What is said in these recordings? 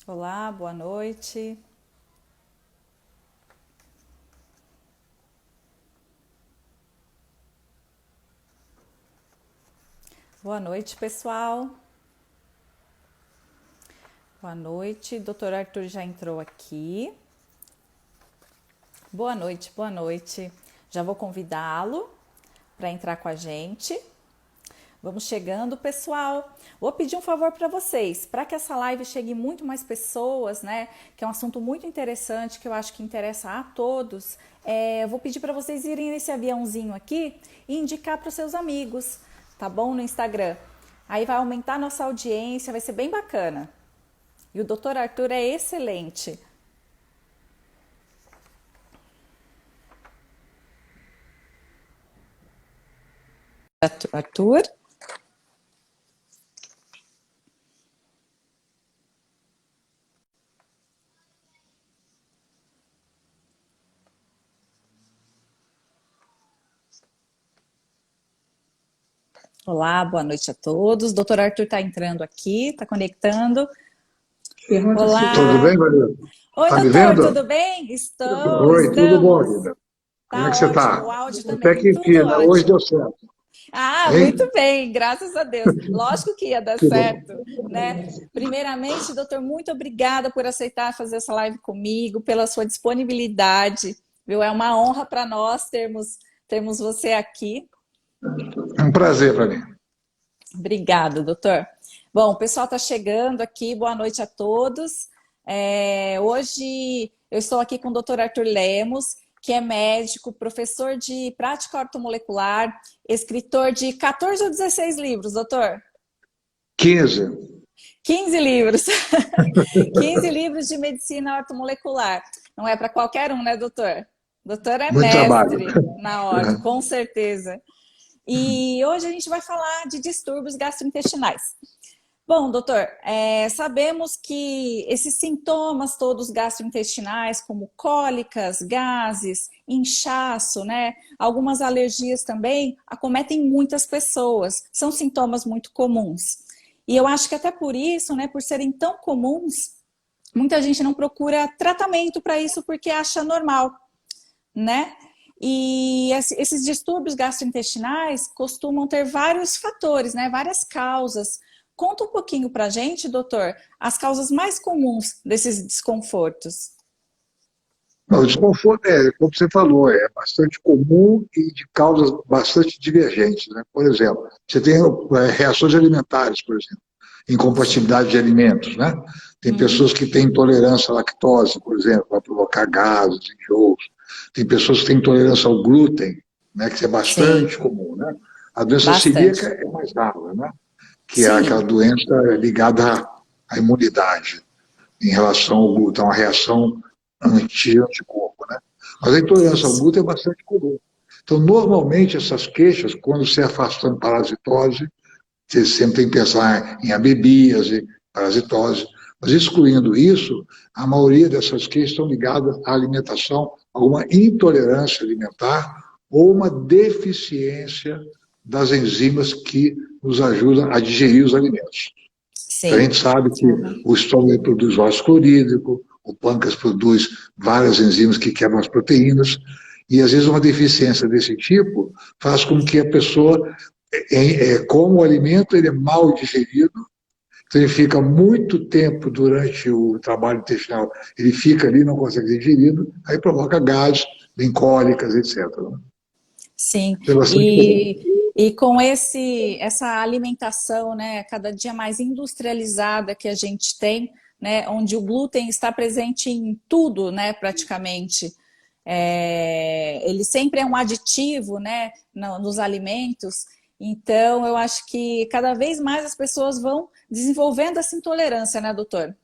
Olá, boa noite. Boa noite, pessoal. Boa noite. Doutor Arthur já entrou aqui. Boa noite, boa noite. Já vou convidá-lo para entrar com a gente. Vamos chegando, pessoal. Vou pedir um favor para vocês, para que essa live chegue muito mais pessoas, né? Que é um assunto muito interessante, que eu acho que interessa a todos. Eu vou pedir para vocês irem nesse aviãozinho aqui e indicar para os seus amigos, tá bom? No Instagram. Aí vai aumentar a nossa audiência, vai ser bem bacana. E o Dr. Arthur é excelente. Arthur? Olá, boa noite a todos. Doutor Arthur está entrando aqui, está conectando. Olá. Tudo bem, Maria? Oi, Tá me doutor, vendo? tudo bem? Oi, tudo bom, Estamos. querida? Como é Tá que você ótimo, está? o áudio Até também, que enfim, tudo né? Hoje deu ótimo. certo. Ah, Hein? muito bem, graças a Deus. Lógico que ia dar Que bom. certo, né? Primeiramente, doutor, muito obrigada por aceitar fazer essa live comigo, pela sua disponibilidade, viu? É uma honra para nós termos você aqui. É um prazer para mim. Obrigada, doutor. Bom, o pessoal está chegando aqui, boa noite a todos. Hoje eu estou aqui com o doutor Arthur Lemos, que é médico, professor de prática ortomolecular, escritor de 14 ou 16 livros, doutor? 15. 15 livros. 15 livros de medicina ortomolecular. Não é para qualquer um, né, doutor? Doutor é Muito trabalho. mestre na orto, com certeza. E hoje a gente vai falar de distúrbios gastrointestinais. Bom, doutor, sabemos que esses sintomas todos gastrointestinais, como cólicas, gases, inchaço, né, algumas alergias também, acometem muitas pessoas. São sintomas muito comuns. E eu acho que até por isso, né, por serem tão comuns, muita gente não procura tratamento para isso porque acha normal, né? E esses distúrbios gastrointestinais costumam ter vários fatores, né? Várias causas. Conta um pouquinho para a gente, doutor, as causas mais comuns desses desconfortos. Não, o desconforto como você falou, é bastante comum e de causas bastante divergentes, né? Por exemplo, você tem reações alimentares, por exemplo, incompatibilidade de alimentos, né? Tem pessoas que têm intolerância à lactose, por exemplo, para provocar gases, enjoos. Tem pessoas que têm intolerância ao glúten, né? Que isso é Sim, bastante comum, né? A doença celíaca bastante. é mais rara, né? Que é aquela Sim, doença ligada à imunidade em relação ao glúten, uma reação anticorpo, né? Mas a intolerância ao isso. glúten é bastante comum. Então, normalmente, essas queixas, quando se afastando parasitose, você sempre tem que pensar em abebíase, parasitose, mas excluindo isso, a maioria dessas queixas estão ligadas à alimentação, a uma intolerância alimentar ou uma deficiência das enzimas que nos ajudam a digerir os alimentos. Então, a Sim. gente sabe que Uhum. o estômago produz óxido clorídrico, o pâncreas produz várias enzimas que quebram as proteínas, e às vezes uma deficiência desse tipo faz com que a pessoa, como o alimento ele é mal digerido, então ele fica muito tempo durante o trabalho intestinal, ele fica ali, não consegue ser digerido, aí provoca gases, vem cólicas, etc. Sim, Então é bastante comum. e com essa alimentação, né, cada dia mais industrializada que a gente tem, né, onde o glúten está presente em tudo, né, praticamente. Ele sempre é um aditivo, né, nos alimentos. Então, eu acho que cada vez mais as pessoas vão desenvolvendo essa intolerância, né, doutor?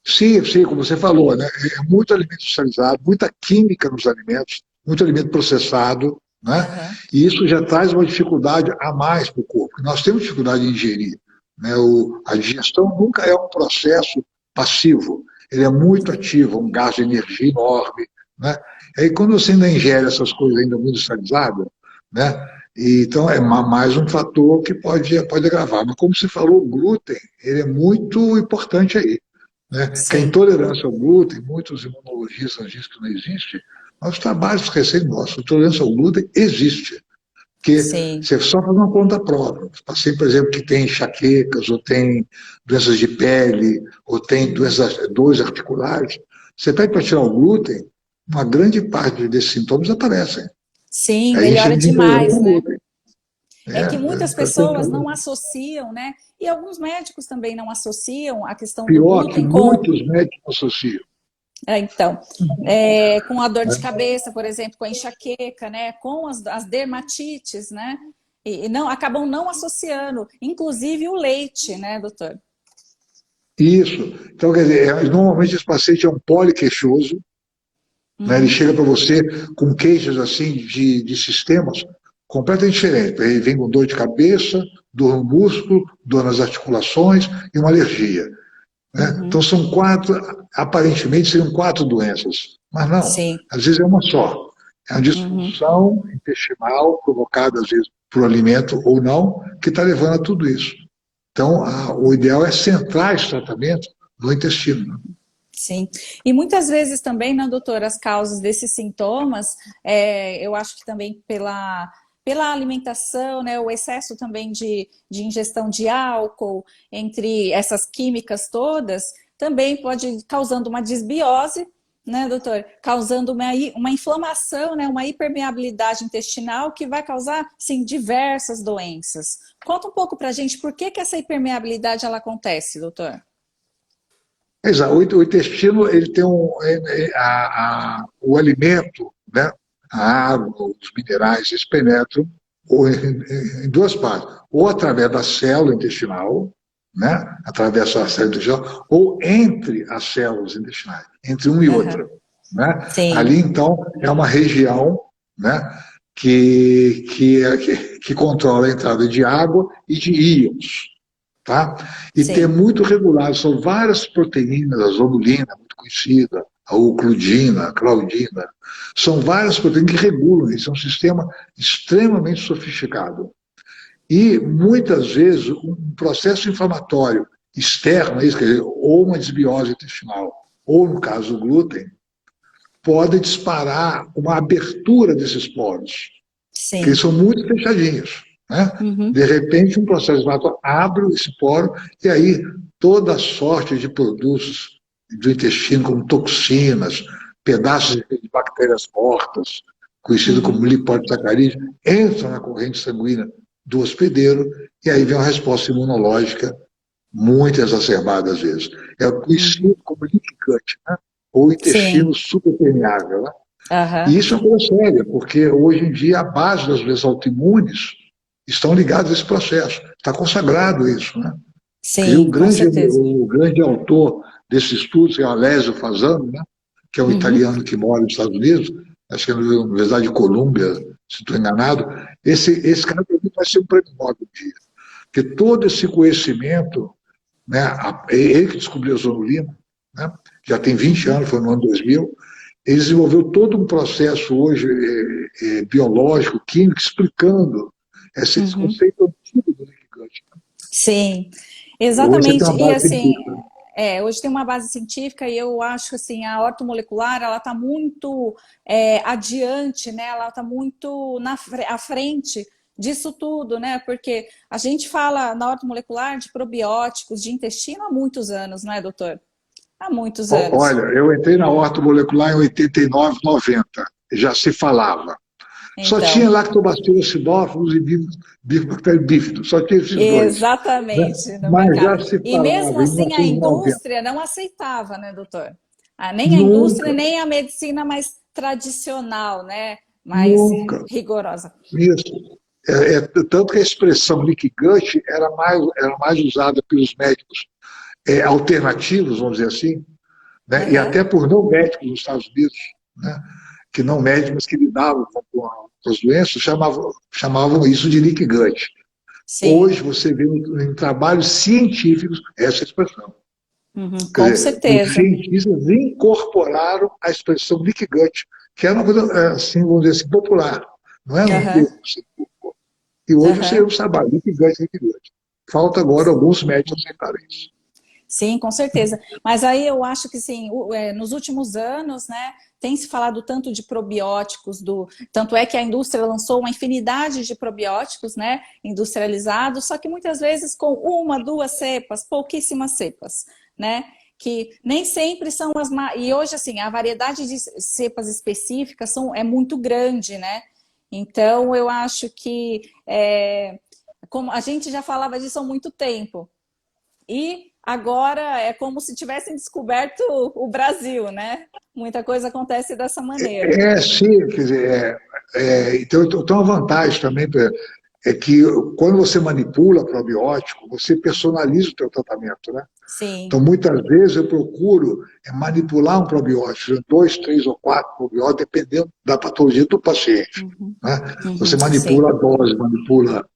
Sim, sim, como você falou, né? É muito alimento industrializado, muita química nos alimentos, muito alimento processado, né? Aham. E isso já traz uma dificuldade a mais para o corpo. Nós temos dificuldade em ingerir, né? A digestão nunca é um processo passivo, ele é muito ativo, um gasto de energia enorme, né? E aí quando você ainda ingere essas coisas ainda muito industrializadas, né? Então é mais um fator que pode agravar. Mas como você falou, o glúten, ele é muito importante aí, né? Que a Sim, intolerância ao glúten, muitos imunologistas dizem que não existe, mas os trabalhos recentes mostram que a intolerância ao glúten existe. Porque sim. você só faz uma conta própria. Paciente, por exemplo, que tem enxaquecas, ou tem doenças de pele, ou tem dores articulares, você pede para tirar o glúten, uma grande parte desses sintomas aparecem. Sim, Aí a gente melhora chama de intolerância demais, ao né? glúten. É que muitas pessoas não É, associam, né? E alguns médicos também não associam a questão do pior que glúten com, muitos médicos associam. então, com a dor de cabeça, por exemplo, com a enxaqueca, né? Com as dermatites, né? E não acabam não associando, inclusive o leite, né, doutor? Isso. Então, quer dizer, normalmente esse paciente é um poliqueixoso, né? Ele Uhum, chega para você com queixas assim de sistemas completamente diferentes. Ele vem com dor de cabeça, dor no músculo, dor nas articulações e uma alergia. Né? Então uhum, são quatro, aparentemente seriam quatro doenças, mas não, sim, às vezes é uma só. É uma uhum, disfunção intestinal provocada às vezes por alimento ou não, que está levando a tudo isso. Então, o ideal é centrar esse tratamento no intestino. Né? sim. E muitas vezes também, né, doutor, as causas desses sintomas, eu acho que também pela alimentação, né, o excesso também de ingestão de álcool, entre essas químicas todas, também pode ir causando uma desbiose, né, doutor? Causando uma inflamação, né, uma hipermeabilidade intestinal que vai causar, sim, diversas doenças. Conta um pouco pra gente por que que essa hipermeabilidade ela acontece, doutor? Exato. O intestino ele tem o alimento, né? A água, os minerais, eles penetram em duas partes, ou através da célula intestinal, né? Através da célula intestinal, ou entre as células intestinais, entre uma e outra. Aham. Né? Ali, Sim, então, é uma região, né? Que controla a entrada de água e de íons. Tá? E tem sim. muito regulado, são várias proteínas, a zonulina, muito conhecida, a ocludina, a claudina, são várias proteínas que regulam, isso é um sistema extremamente sofisticado. E, muitas vezes, um processo inflamatório externo, isso quer dizer, ou uma desbiose intestinal, ou, no caso do glúten, pode disparar uma abertura desses poros, que eles Sim. são muito fechadinhos. Né? De Uhum. repente, um processo inflamatório abre esse poro e aí toda sorte de produtos do intestino, como toxinas, pedaços de bactérias mortas, conhecido como Uhum. liposacarídeo, entram na corrente sanguínea do hospedeiro e aí vem uma resposta imunológica muito exacerbada às vezes. É conhecido Uhum. como leaky gut, né? Ou intestino Sim. superpermeável. Né? E Aham. isso é uma coisa séria, porque hoje em dia a base das doenças autoimunes estão ligadas a esse processo. Está consagrado isso. Né? Inclusive, Sim, com certeza. o grande autor desse estudo, que é o Alessio Fasano, né? Que é um Uhum. italiano que mora nos Estados Unidos, acho que é na Universidade de Colômbia, se estou enganado, esse cara para mim vai ser um prêmio Nobel um dia. Porque todo esse conhecimento, né, ele que descobriu a zonulina, né, já tem 20 Uhum. anos, foi no ano 2000, ele desenvolveu todo um processo hoje biológico, químico, explicando esse Uhum. conceito antigo do leaky gut. Sim, Hoje você tem exatamente. uma E base assim, científica. hoje tem uma base científica e eu acho assim a ortomolecular ela está muito adiante, né? Ela está muito à frente disso tudo, né? Porque a gente fala na ortomolecular de probióticos de intestino há muitos anos, não é, doutor? Há muitos anos. Olha, eu entrei na ortomolecular em 89, 90. Já se falava. Só tinha Então, lactobacillus acidófilos e bifidobactéria bífido. Só tinha esses dois. Né? exatamente, no Mas mercado. já se E mesmo falava em assim a 1990. indústria não aceitava, né, doutor? Nem a indústria, Nunca, nem a medicina mais tradicional, né? Mais nunca. rigorosa. Isso. Tanto que a expressão leaky gut era mais usada pelos médicos alternativos, vamos dizer assim, né? E Uhum. até por não médicos nos Estados Unidos, né? Que não médicos que lidavam com as doenças chamavam isso de leaky gut. Sim, Hoje você vê em trabalhos científicos essa expressão. uhum, Quer com dizer, os certeza. cientistas incorporaram a expressão leaky gut, que era uma coisa, assim, vamos dizer assim, popular. Não era um Uhum, termo. E hoje você uhum. usa trabalho, leaky gut, leaky gut. Falta agora alguns médicos aceitarem isso. Sim, com certeza. Mas aí eu acho que sim, nos últimos anos, né, tem se falado tanto de probióticos, tanto é que a indústria lançou uma infinidade de probióticos, né, industrializados, só que muitas vezes com uma, duas cepas, pouquíssimas cepas, né, que nem sempre são e hoje assim, a variedade de cepas específicas é muito grande, né? Então eu acho que como a gente já falava disso há muito tempo. E agora é como se tivessem descoberto o Brasil, né? Muita coisa acontece dessa maneira. Sim, quer dizer, então tem uma vantagem também, é que quando você manipula probiótico, você personaliza o teu tratamento, né? Sim. Então, muitas vezes eu procuro manipular um probiótico, dois, três ou quatro probióticos, dependendo da patologia do paciente. Uhum. Né? Você Uhum. manipula a Sim. dose, manipula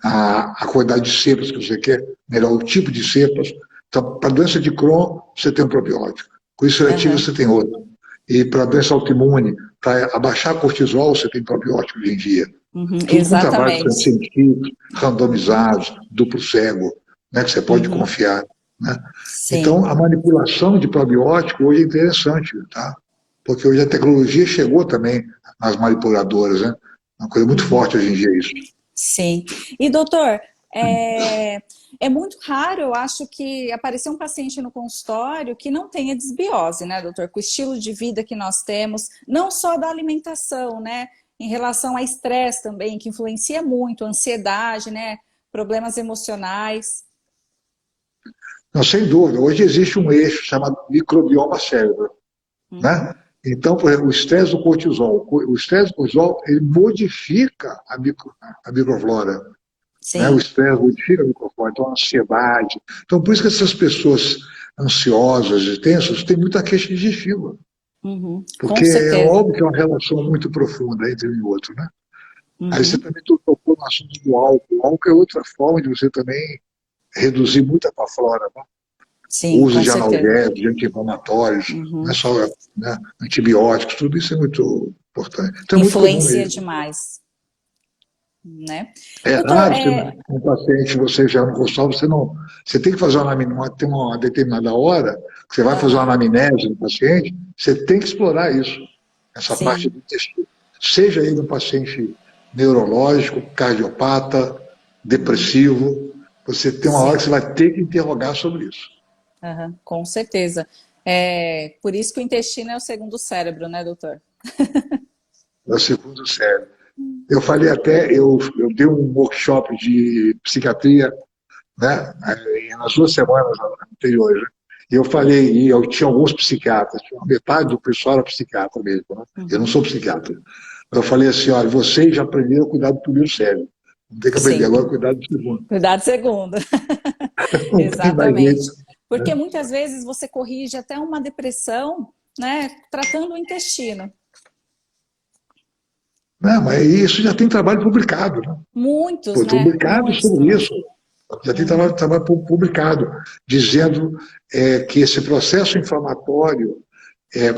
a quantidade de cepas que você quer, melhor, o tipo de cepas. Então, para a doença de Crohn, você tem um probiótico. Com ulcerativa, Uhum. você tem outro. E para a doença autoimune, para abaixar cortisol, você tem probiótico hoje em dia. Uhum. Tudo com trabalhos Exatamente. científicos, randomizados, duplo cego, né, que você pode Uhum. confiar. Né? Sim. Então, a manipulação de probiótico hoje é interessante, tá? Porque hoje a tecnologia chegou também nas manipuladoras, né? Uma coisa muito Uhum. forte hoje em dia isso. Sim. E, doutor, é muito raro, eu acho, que aparecer um paciente no consultório que não tenha desbiose, né, doutor? Com o estilo de vida que nós temos, não só da alimentação, né? Em relação a estresse também, que influencia muito, ansiedade, né? Problemas emocionais. Não, sem dúvida. Hoje existe um eixo chamado microbioma cérebro, Uhum. né? Então, por exemplo, o estresse do cortisol, ele modifica a microflora. Né? O Sim. estresse modifica a microflora, então a ansiedade. Então, por isso que essas pessoas ansiosas e tensas têm muita queixa digestiva. Uhum. Com Porque é certeza. óbvio que é uma relação muito profunda entre um e outro, né? Aí você Uhum. também tocou no assunto do álcool. O álcool é outra forma de você também reduzir muito a tua flora, né? O Sim, uso com de certeza. analgésicos, de anti-inflamatórios, não é Uhum. só, né, antibióticos, tudo isso é muito importante. Então é muito comum Influencia mesmo. demais, né? É Doutor, raro você, um paciente, você já no consultório, você tem que fazer uma anamnese, tem uma determinada hora que você vai fazer uma aham, anamnese no paciente, você tem que explorar isso, essa parte sim. do intestino. Seja ele um paciente neurológico, cardiopata, Uhum. depressivo, você tem uma hora que Sim. você vai ter que interrogar sobre isso. Aham, com certeza. Por isso que o intestino é o segundo cérebro, né, doutor? É o segundo cérebro. Eu falei até, eu dei um workshop de psiquiatria, né, nas 2 semanas anteriores, né? E eu falei, e eu tinha alguns psiquiatras, metade do pessoal era psiquiatra mesmo, né? Eu não Uhum. sou psiquiatra. Eu falei assim, olha, vocês já aprenderam a cuidar do primeiro cérebro. Vamos ter que aprender Sim, agora a cuidar do segundo. cuidado segundo. Não tem mais Exatamente. jeito. Porque Né? muitas vezes você corrige até uma depressão, né, tratando o intestino. Não, mas isso já tem trabalho publicado, né? Muitos, Foi né? publicado Muitos sobre também. isso. Já tem Uhum. trabalho publicado, dizendo que esse processo inflamatório,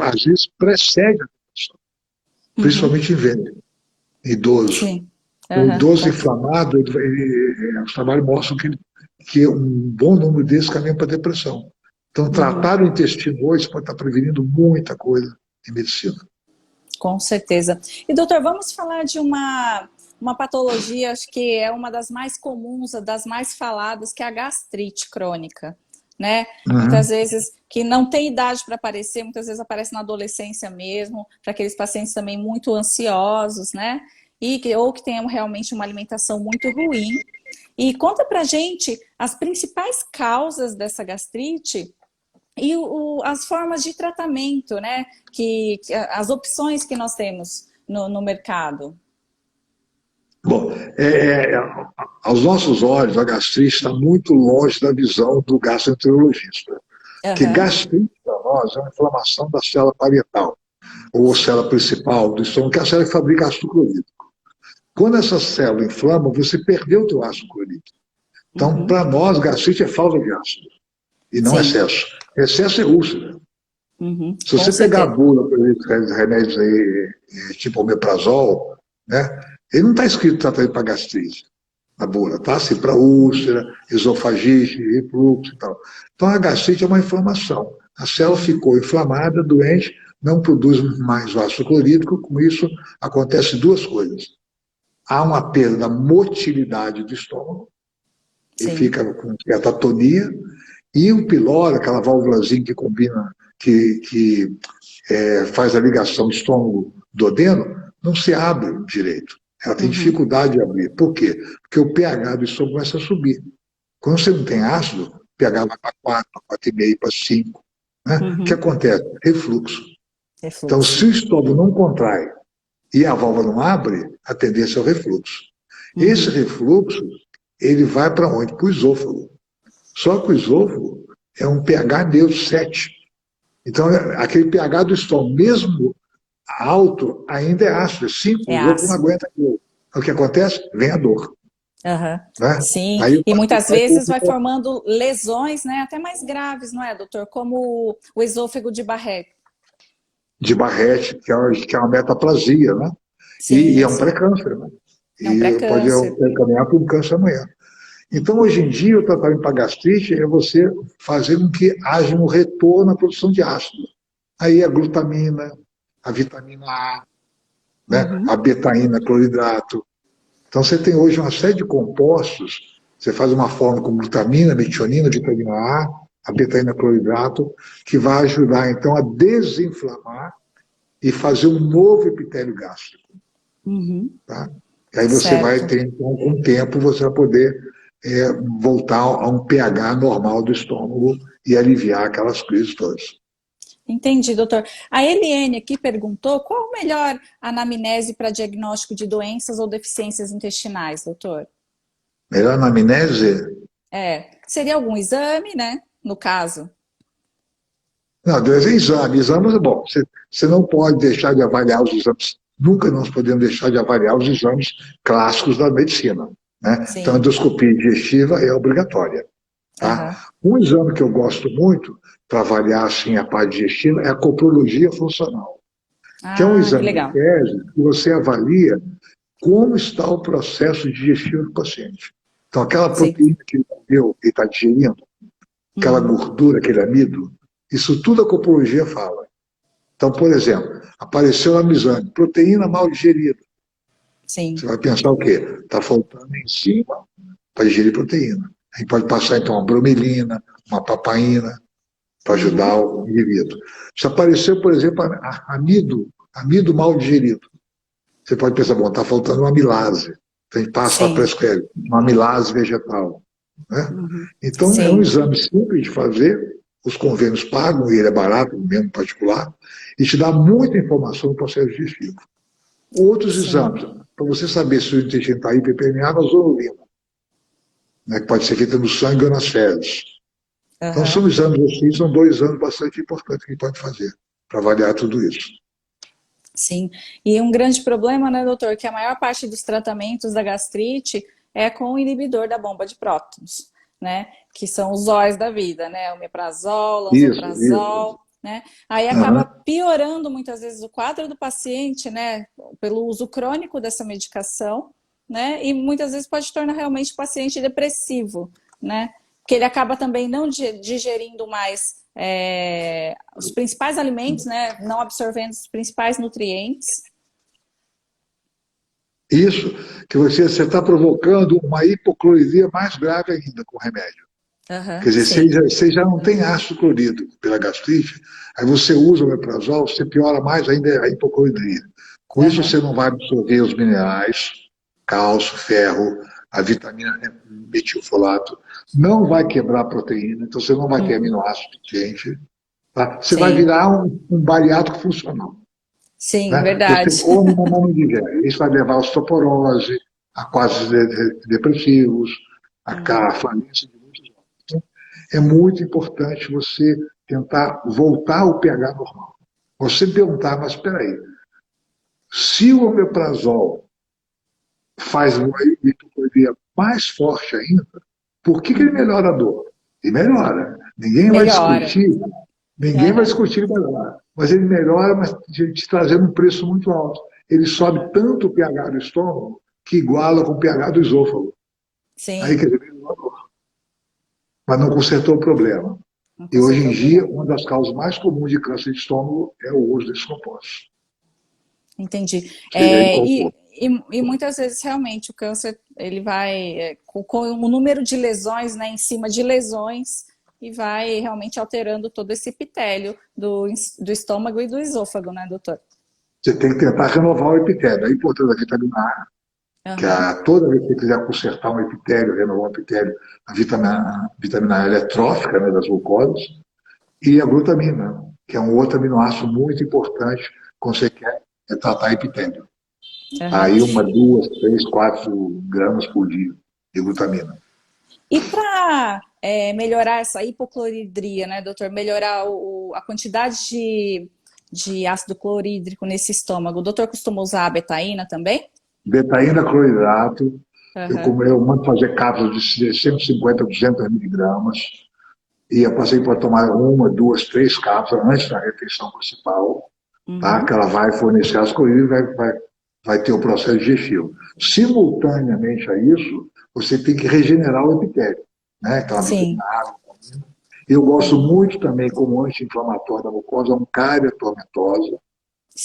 às vezes, precede a depressão, Uhum. principalmente em velho, idoso. Sim. O Aham, idoso inflamado, os trabalhos mostram que um bom número desses caminha para depressão. Então, uhum. tratar o intestino hoje pode estar prevenindo muita coisa em medicina. Com certeza. E, doutor, vamos falar de uma patologia, acho que é uma das mais comuns, das mais faladas, que é a gastrite crônica, né? Muitas Uhum. vezes que não tem idade para aparecer, muitas vezes aparece na adolescência mesmo, para aqueles pacientes também muito ansiosos, né? Ou que tenham realmente uma alimentação muito ruim. E conta pra gente as principais causas dessa gastrite e as formas de tratamento, né? As opções que nós temos no mercado. Bom, aos nossos olhos, a gastrite está muito longe da visão do gastroenterologista. Porque Aham. gastrite, para nós, é uma inflamação da célula parietal, ou célula principal do estômago, que é a célula que fabrica ácido clorídrico. Quando essa célula inflama, você perdeu o teu ácido clorídrico. Então, Uhum. para nós, gastrite é falta de ácido, e não Sim. excesso. Excesso é úlcera. Uhum. Se Com você pegar a certeza. bula, por exemplo, de remédios aí, tipo omeprazol, né, ele não está escrito tratamento para gastrite. na bula, tá? Assim, para úlcera, esofagite, refluxo e tal. Então, a gastrite é uma inflamação. A célula ficou inflamada, doente, não produz mais o ácido clorídrico, com isso acontece duas coisas. Há uma perda da motilidade do estômago, e Sim. fica com catatonia, e o pylori, aquela válvulazinha que combina, que faz a ligação estômago-duodeno, não se abre direito. Ela tem Uhum. dificuldade de abrir. Por quê? Porque o pH do estômago começa a subir. Quando você não tem ácido, o pH vai para 4, para 4,5, para 5. Né? O que Uhum. acontece? Refluxo. Então, se Refluxo. o estômago não contrai e a válvula não abre, a tendência é o refluxo. Esse Uhum. refluxo, ele vai para onde? Para o esôfago. Só que o esôfago é um pH neutro 7. Então, aquele pH do estômago, mesmo alto, ainda é ácido. É 5, o É esôfago não ácido. aguenta aquilo. O que acontece? Vem a dor. Aham. Né? Sim, Aí o e paciente muitas vai ter vezes vai formando lesões, né, até mais graves, não é, doutor? Como o esôfago de Barrett. de Barrett, que é uma metaplasia, né? E Sim, é um sim. pré-câncer, né? É um E pode pré-câncer. caminhar para um câncer amanhã. Então, Uhum. hoje em dia, o tratamento para gastrite é você fazer com que haja um retorno na produção de ácido. Aí a glutamina, a vitamina A, né? Uhum. A betaína, cloridrato. Então, você tem hoje uma série de compostos. Você faz uma fórmula com glutamina, metionina, vitamina a betaína, cloridrato, que vai ajudar, então, a desinflamar e fazer um novo epitélio gástrico. Uhum. Tá? E aí você vai Certo. ter, então, com o tempo, você vai poder voltar a um pH normal do estômago e aliviar aquelas crises todas. Entendi, doutor. A Eliane aqui perguntou qual o melhor anamnese para diagnóstico de doenças ou deficiências intestinais, doutor? Melhor anamnese? Seria algum exame, né? No caso. Não, Deus é exame. Exames é bom. Você não pode deixar de avaliar os exames. Nunca nós podemos deixar de avaliar os exames clássicos da medicina. Né? Então, a Sim. endoscopia digestiva é obrigatória. Tá? Aham. Um exame que eu gosto muito para avaliar assim, a parte digestiva é a coprologia funcional, que é um Ah, que exame de legal. tese que você avalia como está o processo digestivo do paciente. Então, aquela Sim. proteína que ele comeu, que ele está digerindo, aquela Uhum. gordura, aquele amido, isso tudo a coprologia fala. Então, por exemplo, apareceu lá no exame, proteína mal digerida. Você Sim. vai pensar o quê? Está faltando enzima para digerir proteína. A gente pode passar, então, uma bromelina, uma papaina, para Uhum. ajudar o indivíduo. Se apareceu, por exemplo, amido mal digerido, você pode pensar, bom, está faltando uma amilase. Então, a gente passa lá, Sim. prescreve uma amilase vegetal. Né? Uhum. Então, é um Sim. exame simples de fazer, os convênios pagam, e ele é barato, mesmo particular, e te dá muita informação do processo digestivo. Outros Sim. exames, para você saber se o intestino está hiperpermeável, a zoonina, né, que pode ser feita no sangue ou nas fezes. Então, Aham. são exames assim, são 2 exames bastante importantes que a gente pode fazer para avaliar tudo isso. Sim. E um grande problema, né, doutor, que a maior parte dos tratamentos da gastrite é com o inibidor da bomba de prótons, né? Que são os óis da vida, né? Omeprazol, Isso. lansoprazol, né? Aí acaba Uhum. piorando muitas vezes o quadro do paciente, né? Pelo uso crônico dessa medicação, né? E muitas vezes pode tornar realmente o paciente depressivo, né? Porque ele acaba também não digerindo mais os principais alimentos, né? Não absorvendo os principais nutrientes. Isso, que você está provocando uma hipocloridria mais grave ainda com o remédio. Quer Aham, dizer, sim. você já não tem ácido clorídrico pela gastrite, aí você usa o omeprazol, você piora mais ainda a hipocloridria. Com isso, Aham, você não vai absorver os minerais, cálcio, ferro, a vitamina metilfolato, não vai quebrar a proteína, então você não vai ter uhum, aminoácido suficiente. Tá? Você vai sim. virar um bariátrico funcional. Sim, Né? Você verdade. come, mas não digere. Isso vai levar à osteoporose, a quadros depressivos, a Uhum, falência de muitos órgãos. Então, é muito importante você tentar voltar ao pH normal. Você perguntar, mas espera aí, se o omeprazol faz uma hipocloridria mais forte ainda, por que ele uhum. melhora a dor? Ele melhora. Ninguém vai Melhora. discutir, ninguém vai Aham, discutir ele melhorar. Mas ele melhora, mas te trazendo um preço muito alto. Ele sobe aham. tanto o pH do estômago que iguala com o pH do esôfago. Aí, Sim, quer dizer, mas não consertou o problema. não E hoje em consertou o dia, problema. uma das causas mais comuns de câncer de estômago é o uso desses compostos, Entendi. seja ele qual for. E muitas vezes realmente o câncer ele vai com o número de lesões, né, em cima de lesões e vai realmente alterando todo esse epitélio do estômago e do esôfago, né, doutor? Você tem que tentar renovar o epitélio. É importante a vitamina A, que Aham, toda vez que você quiser consertar um epitélio, renovar um epitélio, a vitamina A ela é trófica, né, das glucosas, e a glutamina, que é um outro aminoácido muito importante quando você quer tratar epitélio. aham. Aí 1, 2, 3, 4 gramas por dia de glutamina. E para melhorar essa hipocloridria, né, doutor? Melhorar a quantidade de ácido clorídrico nesse estômago. O doutor costuma usar a betaína também? Betaína, cloridrato, Aham. eu mando fazer cápsulas de 150 a 200 miligramas, e eu passei para tomar 1, 2, 3 cápsulas antes da refeição principal, tá? Que Uhum. ela vai fornecer as calorias e vai ter o processo digestivo. Simultaneamente a isso, você tem que regenerar o epitélio, né? Aquela Sim. vitamina A. Eu gosto Uhum. muito também, como anti-inflamatório da mucosa, a Uncária tomentosa,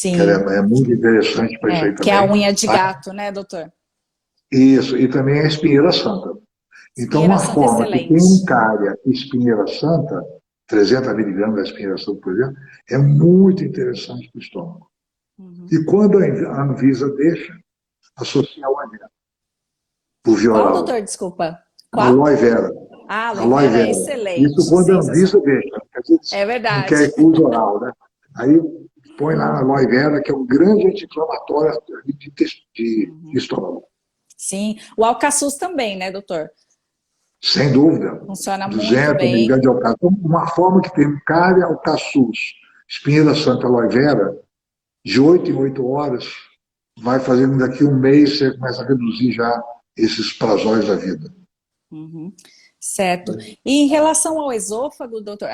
que ela Sim. é muito interessante para isso aí Que é a também. unha de Tá? gato, né, doutor? Isso, e também a espinheira santa. Então, Espinheira uma santa forma que tem excelente. Uncária e espinheira santa, 300 miligramas da espinheira santa, por exemplo, é muito interessante para o estômago. Uhum. E quando a Anvisa deixa, associa ao anemia, o Qual, vioral, doutor? Desculpa. Qual? aloe vera, Ah, aloe aloe vera é vera. Isso excelente, quando a Anvisa sensacional. deixa, quer dizer, É não verdade. quer uso oral, né? Aí põe lá a aloe vera, que é um grande anti-inflamatório de Uhum. estômago. Sim. O alcaçuz também, né, doutor? Sem dúvida, Funciona muito 200 bem. miligramas de alcaçuz. Então, uma forma que tem cária, alcaçuz, espinheira santa, aloe vera, de 8 em 8 horas, vai fazendo daqui um mês, você começa a reduzir já esses prazóis da vida. Uhum. Certo. E em relação ao esôfago, doutor,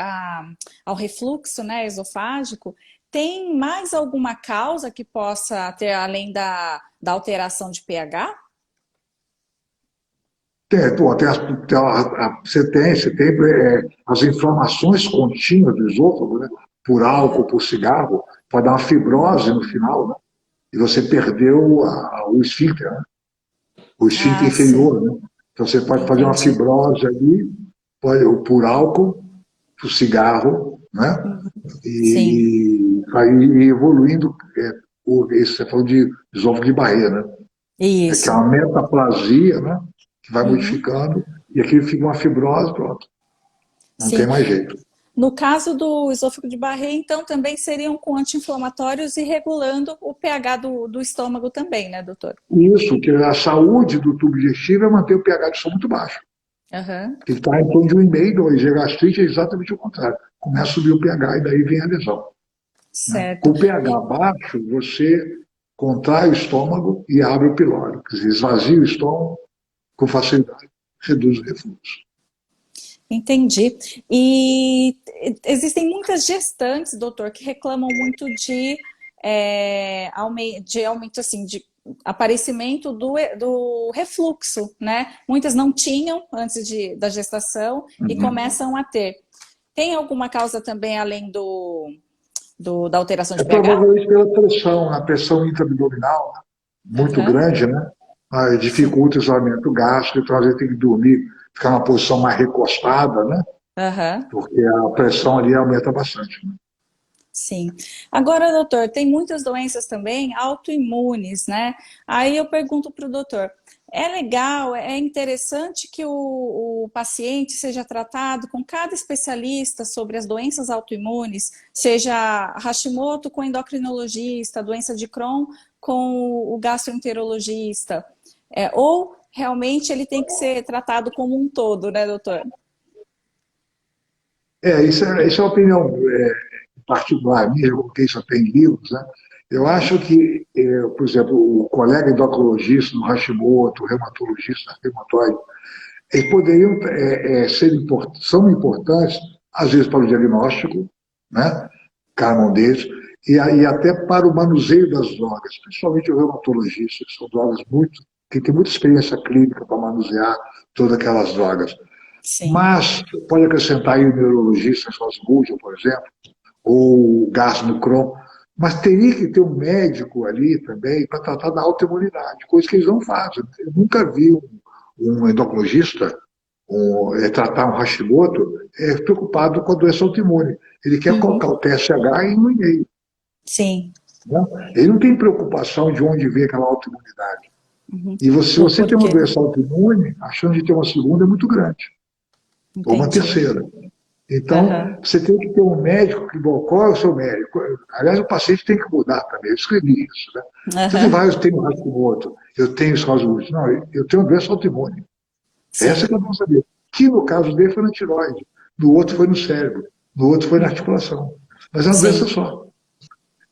ao refluxo, né, esofágico, tem mais alguma causa que possa ter, além da alteração de pH? Pô, você tem as inflamações contínuas do esôfago, né? Por álcool, Aham. por cigarro, pode dar uma fibrose no final, né? E você perdeu o esfíncter, né? O esfíncter Ah, sim. inferior, né? Então você pode fazer uma Entendi. fibrose ali, por álcool, por cigarro, né? Uhum. Sim. E aí evoluindo, esse você falou de esôfago de Barré, né? Que é Isso. uma metaplasia, né? Que vai Uhum. modificando, e aqui fica uma fibrose, pronto. Não tem Sim. mais jeito. No caso do esôfago de Barré, então, também seriam com anti-inflamatórios e regulando o pH do estômago também, né, doutor? Isso, que a saúde do tubo digestivo é manter o pH de som muito baixo. Aham. Ele está em torno de 1,5, 2. E a gastrite é exatamente o contrário. Começa a subir o pH e daí vem a lesão. Né? Com Certo. o pH E, baixo, você contrai o estômago e abre o pilório. Quer dizer, esvazia o estômago com facilidade, reduz o refluxo. entendi. E existem muitas gestantes, doutor, que reclamam muito de aumento, assim, de aparecimento do refluxo, né? Muitas não tinham antes da gestação e Uhum. começam a ter. Tem alguma causa também além da alteração É de pH? provavelmente pela pressão, a pressão intraabdominal, né? Muito Aham, grande, né? Aí sim. dificulta o isolamento gástrico, então a gente tem que dormir, ficar numa posição mais recostada, né? Aham. Porque a pressão ali aumenta bastante. Né? Sim. Agora, doutor, tem muitas doenças também autoimunes, né? Aí eu pergunto para o doutor: é legal, é interessante que o paciente seja tratado com cada especialista sobre as doenças autoimunes, seja Hashimoto com endocrinologista, doença de Crohn com o gastroenterologista, ou realmente ele tem que ser tratado como um todo, né, doutor? Isso é uma opinião particular minha, eu coloquei isso até em livros, né? Eu Uhum. acho que, por exemplo, o colega endocrinologista, o Hashimoto, o reumatologista, reumatoide, eles poderiam são importantes, às vezes, para o diagnóstico, né? Cada um deles, e até para o manuseio das drogas, principalmente o reumatologista, que são drogas muito que tem muita experiência clínica para manusear todas aquelas drogas. Sim. Mas pode acrescentar aí o neurologista, Sosbúrdia, por exemplo, ou o gás no Crohn, mas teria que ter um médico ali também para tratar da autoimunidade, coisa que eles não fazem. Eu nunca vi um endocrinologista tratar um Hashimoto preocupado com a doença autoimune. Ele quer colocar o TSH em 1,5. Sim. Né? Ele não tem preocupação de onde vem aquela autoimunidade. E se você tem uma doença autoimune, a chance de ter uma segunda é muito grande. Ou uma terceira. Então, você tem que ter um médico que... Bom, qual é o seu médico? Aliás, o paciente tem que mudar também. Eu escrevi isso. Né? Você vai, eu tenho Hashimoto, eu tenho esclerose. Não, eu tenho uma doença autoimune. Essa que eu não sabia. Que no caso dele foi na tireoide, no outro foi no cérebro, no outro foi na articulação. Mas é uma doença só.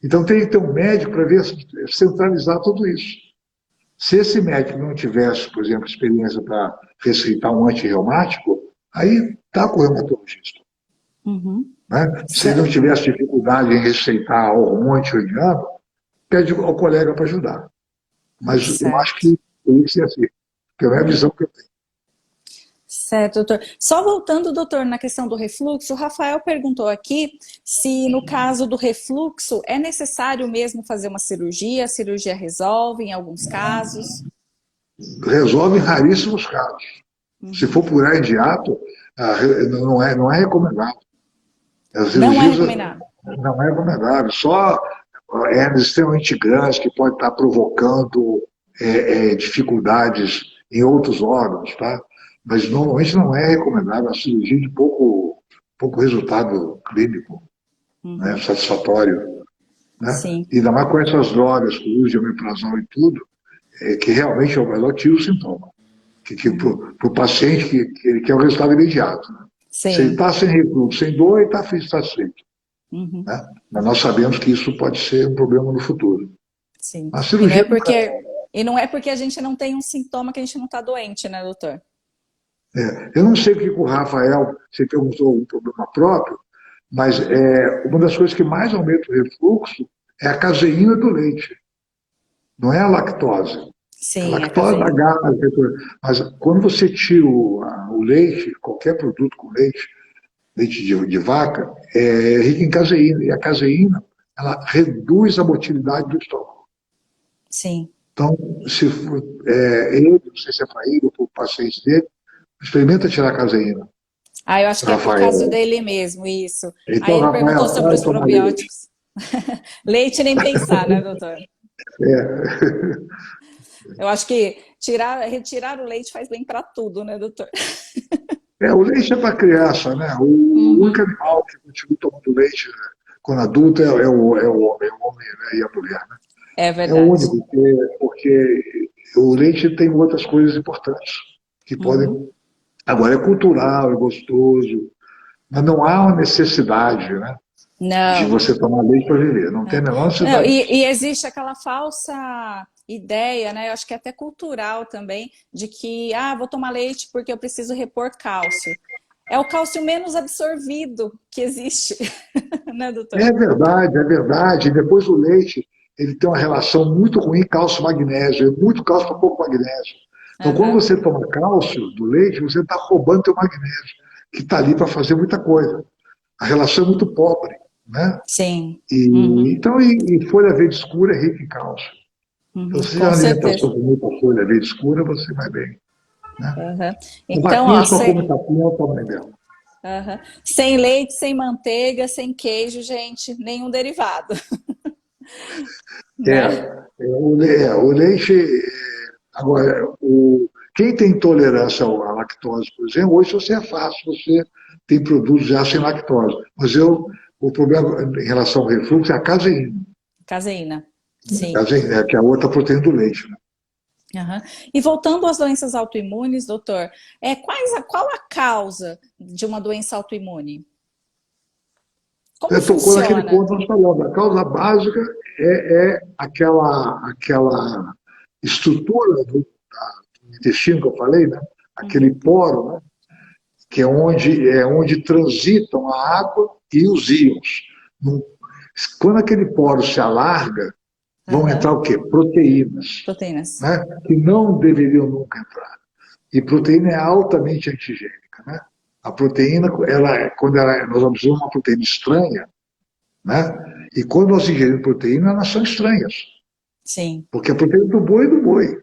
Então tem que ter um médico para ver, centralizar tudo isso. Se esse médico não tivesse, por exemplo, experiência para receitar um antirreumático, aí está com o reumatologista. Né? Se ele não tivesse dificuldade em receitar hormônio tiroidiano, pede ao colega para ajudar. Mas eu acho que tem que ser assim, que é a visão que eu tenho. Certo, doutor. Só voltando, doutor, na questão do refluxo, o Rafael perguntou aqui se no caso do refluxo é necessário mesmo fazer uma cirurgia, a cirurgia resolve em alguns casos? Resolve em raríssimos casos. Se for por ar de hiato, não é recomendável. Não é recomendável? Não é recomendável. Só hernias extremamente grandes que pode estar provocando dificuldades em outros órgãos, tá? Mas normalmente não é recomendável a cirurgia de pouco resultado clínico, né, satisfatório. Né? Sim. E ainda mais com essas drogas, com o uso de omeprazol e tudo, que realmente é o melhor tira o sintoma. Para o paciente que ele quer o resultado imediato. Né? Se ele está sem refluxo, sem dor, ele está satisfeito. Né? Mas nós sabemos que isso pode ser um problema no futuro. Sim. A cirurgia E não é porque a gente não tem um sintoma que a gente não está doente, né, doutor? Eu não sei o que o Rafael, você perguntou um problema próprio, mas uma das coisas que mais aumenta o refluxo é a caseína do leite. Não é a lactose. Sim, a lactose dá gás, mas quando você tira o leite, qualquer produto com leite de vaca, é rico em caseína. E a caseína, ela reduz a motilidade do estômago. Sim. Então, se for, ele, não sei se é para ele ou para o paciente dele, experimenta tirar a caseína. Eu acho que é por causa dele mesmo, isso. Então, Aí ele Rafael, perguntou sobre os probióticos. Leite nem pensar, né, doutor? Eu acho que retirar o leite faz bem para tudo, né, doutor? O leite é para criança, né? O único animal que continua tomando leite quando adulto é o homem, né? E a mulher, né? É verdade. É o único, porque o leite tem outras coisas importantes que podem... Agora, é cultural, é gostoso, mas não há uma necessidade, né? Não. De você tomar leite para viver. Não tem a menor necessidade. E existe aquela falsa ideia, né? Eu acho que é até cultural também, de que, vou tomar leite porque eu preciso repor cálcio. É o cálcio menos absorvido que existe, né, doutor? É verdade, é verdade. E depois o leite, ele tem uma relação muito ruim cálcio-magnésio. É muito cálcio para pouco magnésio. Então, quando você toma cálcio do leite, você está roubando teu magnésio, que está ali para fazer muita coisa. A relação é muito pobre, né? Sim. Então, folha verde escura é rica em cálcio. Então, se a alimentação com muita folha verde escura, você vai bem. Né? Então, só come capinha, toma dela. Sem leite, sem manteiga, sem queijo, gente, nenhum derivado. O leite... Agora, quem tem intolerância à lactose, por exemplo, hoje você é fácil, você tem produtos já sem lactose. Mas o problema em relação ao refluxo é a caseína. Caseína, sim. Caseína, que é a outra proteína do leite. Né? E voltando às doenças autoimunes, doutor, qual a causa de uma doença autoimune? Como funciona? Naquele ponto nós falamos. A causa básica é aquela estrutura do intestino que eu falei, né? Aquele poro, né? Que é onde transitam a água e os íons. Quando aquele poro se alarga, vão entrar o quê? Proteínas, Proteínas. né? Que não deveriam nunca entrar. E proteína é altamente antigênica, né? A proteína, nós vamos usar uma proteína estranha, né? E quando nós ingerimos proteína, elas são estranhas. Sim. Porque a proteína do boi é do boi.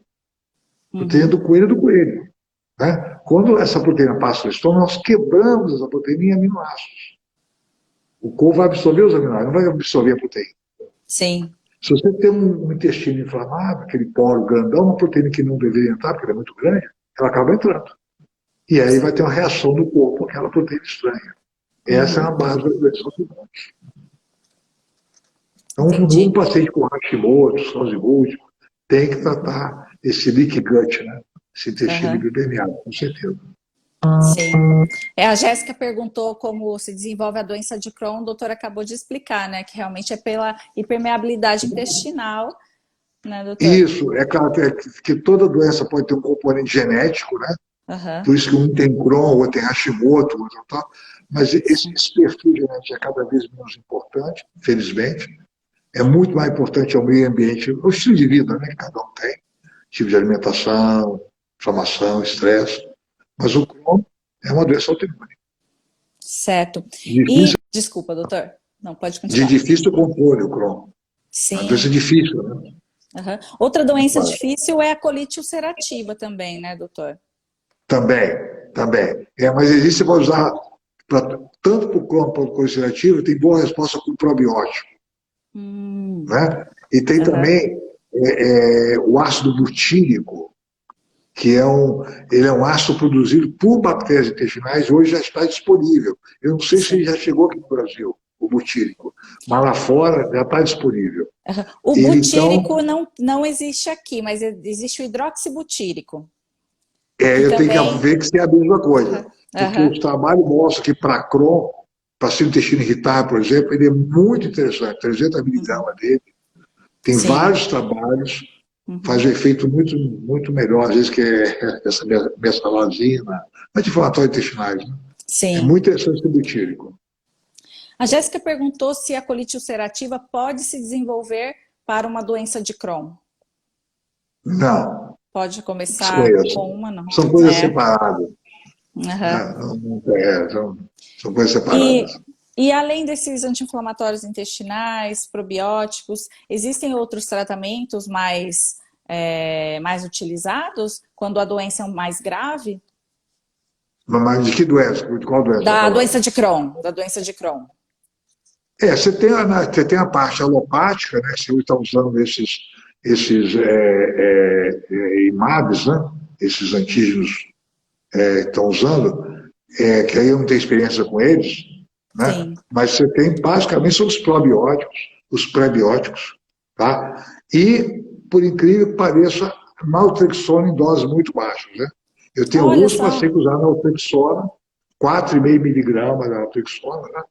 A proteína do coelho é do coelho. Né? Quando essa proteína passa no estômago, nós quebramos essa proteína em aminoácidos. O corpo vai absorver os aminoácidos, não vai absorver a proteína. Sim. Se você tem um intestino inflamável, aquele poro grandão, uma proteína que não deveria entrar, porque ela é muito grande, ela acaba entrando. E aí vai ter uma reação no corpo com aquela proteína estranha. Essa é a base da doença autoimune. Então, um paciente com Hashimoto, cirrose múltipla, tem que tratar esse leaky gut, né? Esse intestino hiperpermeável, com certeza. Sim. A Jéssica perguntou como se desenvolve a doença de Crohn, o doutor acabou de explicar, né? Que realmente é pela hipermeabilidade intestinal, né, doutor? Isso, é claro que toda doença pode ter um componente genético, né? Por isso que um tem Crohn, outro tem Hashimoto, outro tal. Mas esse perfil genético é cada vez menos importante, felizmente. É muito mais importante ao meio ambiente, o estilo de vida, né? Que cada um tem. Tipo de alimentação, inflamação, estresse. Mas o Crohn é uma doença autoimune. Certo. Difícil, desculpa, doutor. Não, pode de continuar. difícil controle o Crohn. Sim. É uma doença difícil, né? Outra doença difícil é a colite ulcerativa também, né, doutor? Também. Mas existe, você pode usar, tanto para o Crohn quanto para o colite ulcerativa, tem boa resposta com probiótico. Né? E tem também o ácido butírico, que ele é um ácido produzido por bactérias intestinais, hoje já está disponível. Eu não sei se ele já chegou aqui no Brasil, o butírico, mas lá fora já está disponível. O butírico não existe aqui, mas existe o hidroxibutírico. Eu tenho que ver que é a mesma coisa. Porque os trabalhos mostram que para Crohn, para ser intestino irritável, por exemplo, ele é muito interessante, 300 miligramas dele. Tem vários trabalhos, faz um efeito muito, muito melhor, às vezes, que essa mesalazina, anti-inflamatório intestinais. Né? Sim. É muito interessante esse butírico. A Jéssica perguntou se a colite ulcerativa pode se desenvolver para uma doença de Crohn. Não. Pode começar com uma, não. São coisas separadas. São coisas separadas. E além desses anti-inflamatórios intestinais, probióticos, existem outros tratamentos mais utilizados quando a doença é mais grave? Mas de que doença? De qual doença? Da doença de Crohn. Da doença de Crohn. Você tem a parte alopática, né? Você está usando esses IMABs, né? Esses antígenos que estão usando, que aí eu não tenho experiência com eles, né? Sim. Mas você tem, basicamente, são os probióticos, os pré-bióticos, tá? E, por incrível que pareça, naltrexona em doses muito baixas, né? Eu tenho alguns pacientes que usaram naltrexona, 4,5 miligramas da naltrexona, né?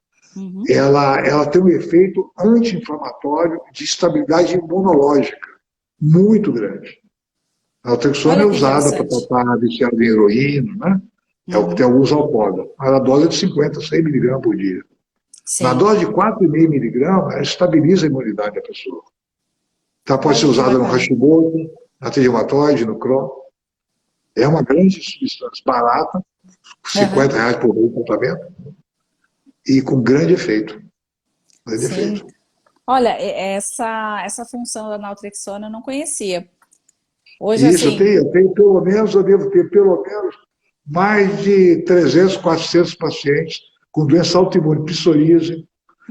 Ela tem um efeito anti-inflamatório de estabilidade imunológica muito grande. A naltrexona é usada para tratar viciado em heroína, né? É o que tem alguns alcoólatras. Mas a dose é de 50, 100 miligramas por dia. Sim. Na dose de 4,5 miligramas, ela estabiliza a imunidade da pessoa. Então, pode ser usada no Hashimoto, na artrite reumatoide, no Crohn. É uma grande substância barata, R$50 por mês de tratamento, e com grande efeito. Grande efeito. Olha, essa função da naltrexona eu não conhecia. Hoje, isso, assim... eu devo ter pelo menos mais de 300, 400 pacientes com doença autoimune, psoríase,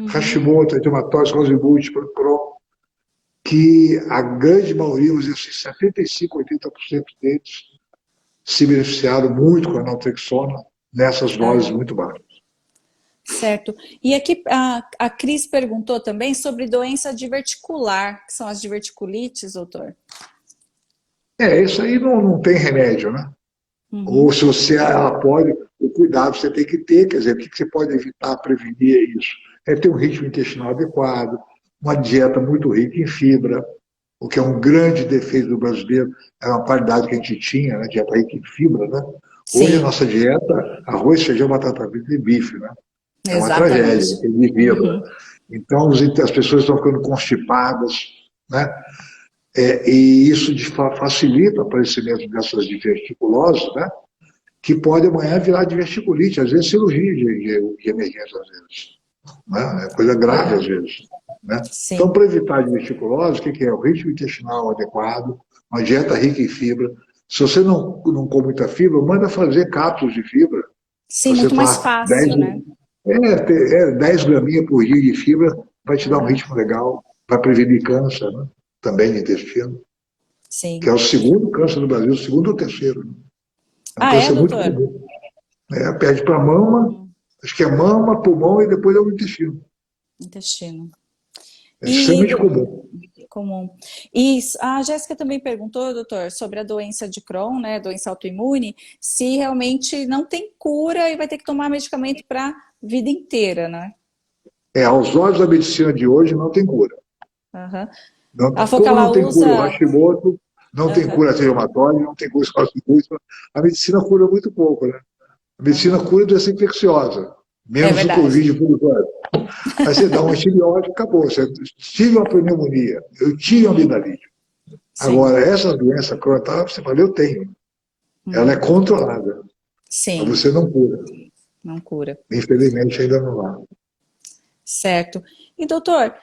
Hashimoto, reumatoide, cirrose múltipla, Crohn, que a grande maioria, vamos dizer assim, 75%, 80% deles se beneficiaram muito com a naltrexona nessas doses muito baixas. Certo. E aqui a Cris perguntou também sobre doença diverticular, que são as diverticulites, doutor. Isso aí não tem remédio, né? Ou se ela pode, o cuidado você tem que ter, quer dizer, o que você pode evitar, prevenir isso? É ter um ritmo intestinal adequado, uma dieta muito rica em fibra, o que é um grande defeito do brasileiro, é uma qualidade que a gente tinha, né? Dieta rica em fibra, né? Hoje a nossa dieta, arroz, feijão, batata frita e bife, né? É uma tragédia, tem de fibra. Então as pessoas estão ficando constipadas, né? E isso facilita o aparecimento dessas diverticuloses, né? Que pode amanhã virar diverticulite, às vezes cirurgia de emergência, às vezes. Né? É coisa grave, às vezes. Né? Então, Sim, para evitar a diverticulose, o que é? O ritmo intestinal adequado, uma dieta rica em fibra. Se você não come muita fibra, manda fazer cápsulas de fibra. sim, Você muito mais faz 10, fácil, né? 10 graminhas por dia de fibra, vai te dar um Aham, ritmo legal, vai prevenir câncer, né? Também de intestino, que é sim. o segundo câncer no Brasil, o segundo ou terceiro. Né? É um Ah, é, câncer muito doutor? comum. Perde para mama, Hum, acho que é mama, pulmão e depois é o intestino. intestino. É E, extremamente comum. comum. E a Jéssica também perguntou, doutor, sobre a doença de Crohn, né, doença autoimune, se realmente não tem cura e vai ter que tomar medicamento para a vida inteira, né? Aos olhos da medicina de hoje não tem cura. Aham. Não, Ela falou que como ela não tem cura o usa. Hashimoto, não tem Aham, cura reumatóide, não tem cura esclerose múltipla, a medicina cura muito pouco, né? A medicina aham. cura doença infecciosa, É menos o verdade. Covid por enquanto. Aí você dá um antibiótico, acabou. Você tive uma pneumonia, eu tive uma Uhum, amidalite. sim. Agora, essa doença crônica, você fala, eu tenho. Ela é Uhum, controlada, mas sim, você não cura. não cura. Infelizmente, ainda não há. Certo. E, doutor,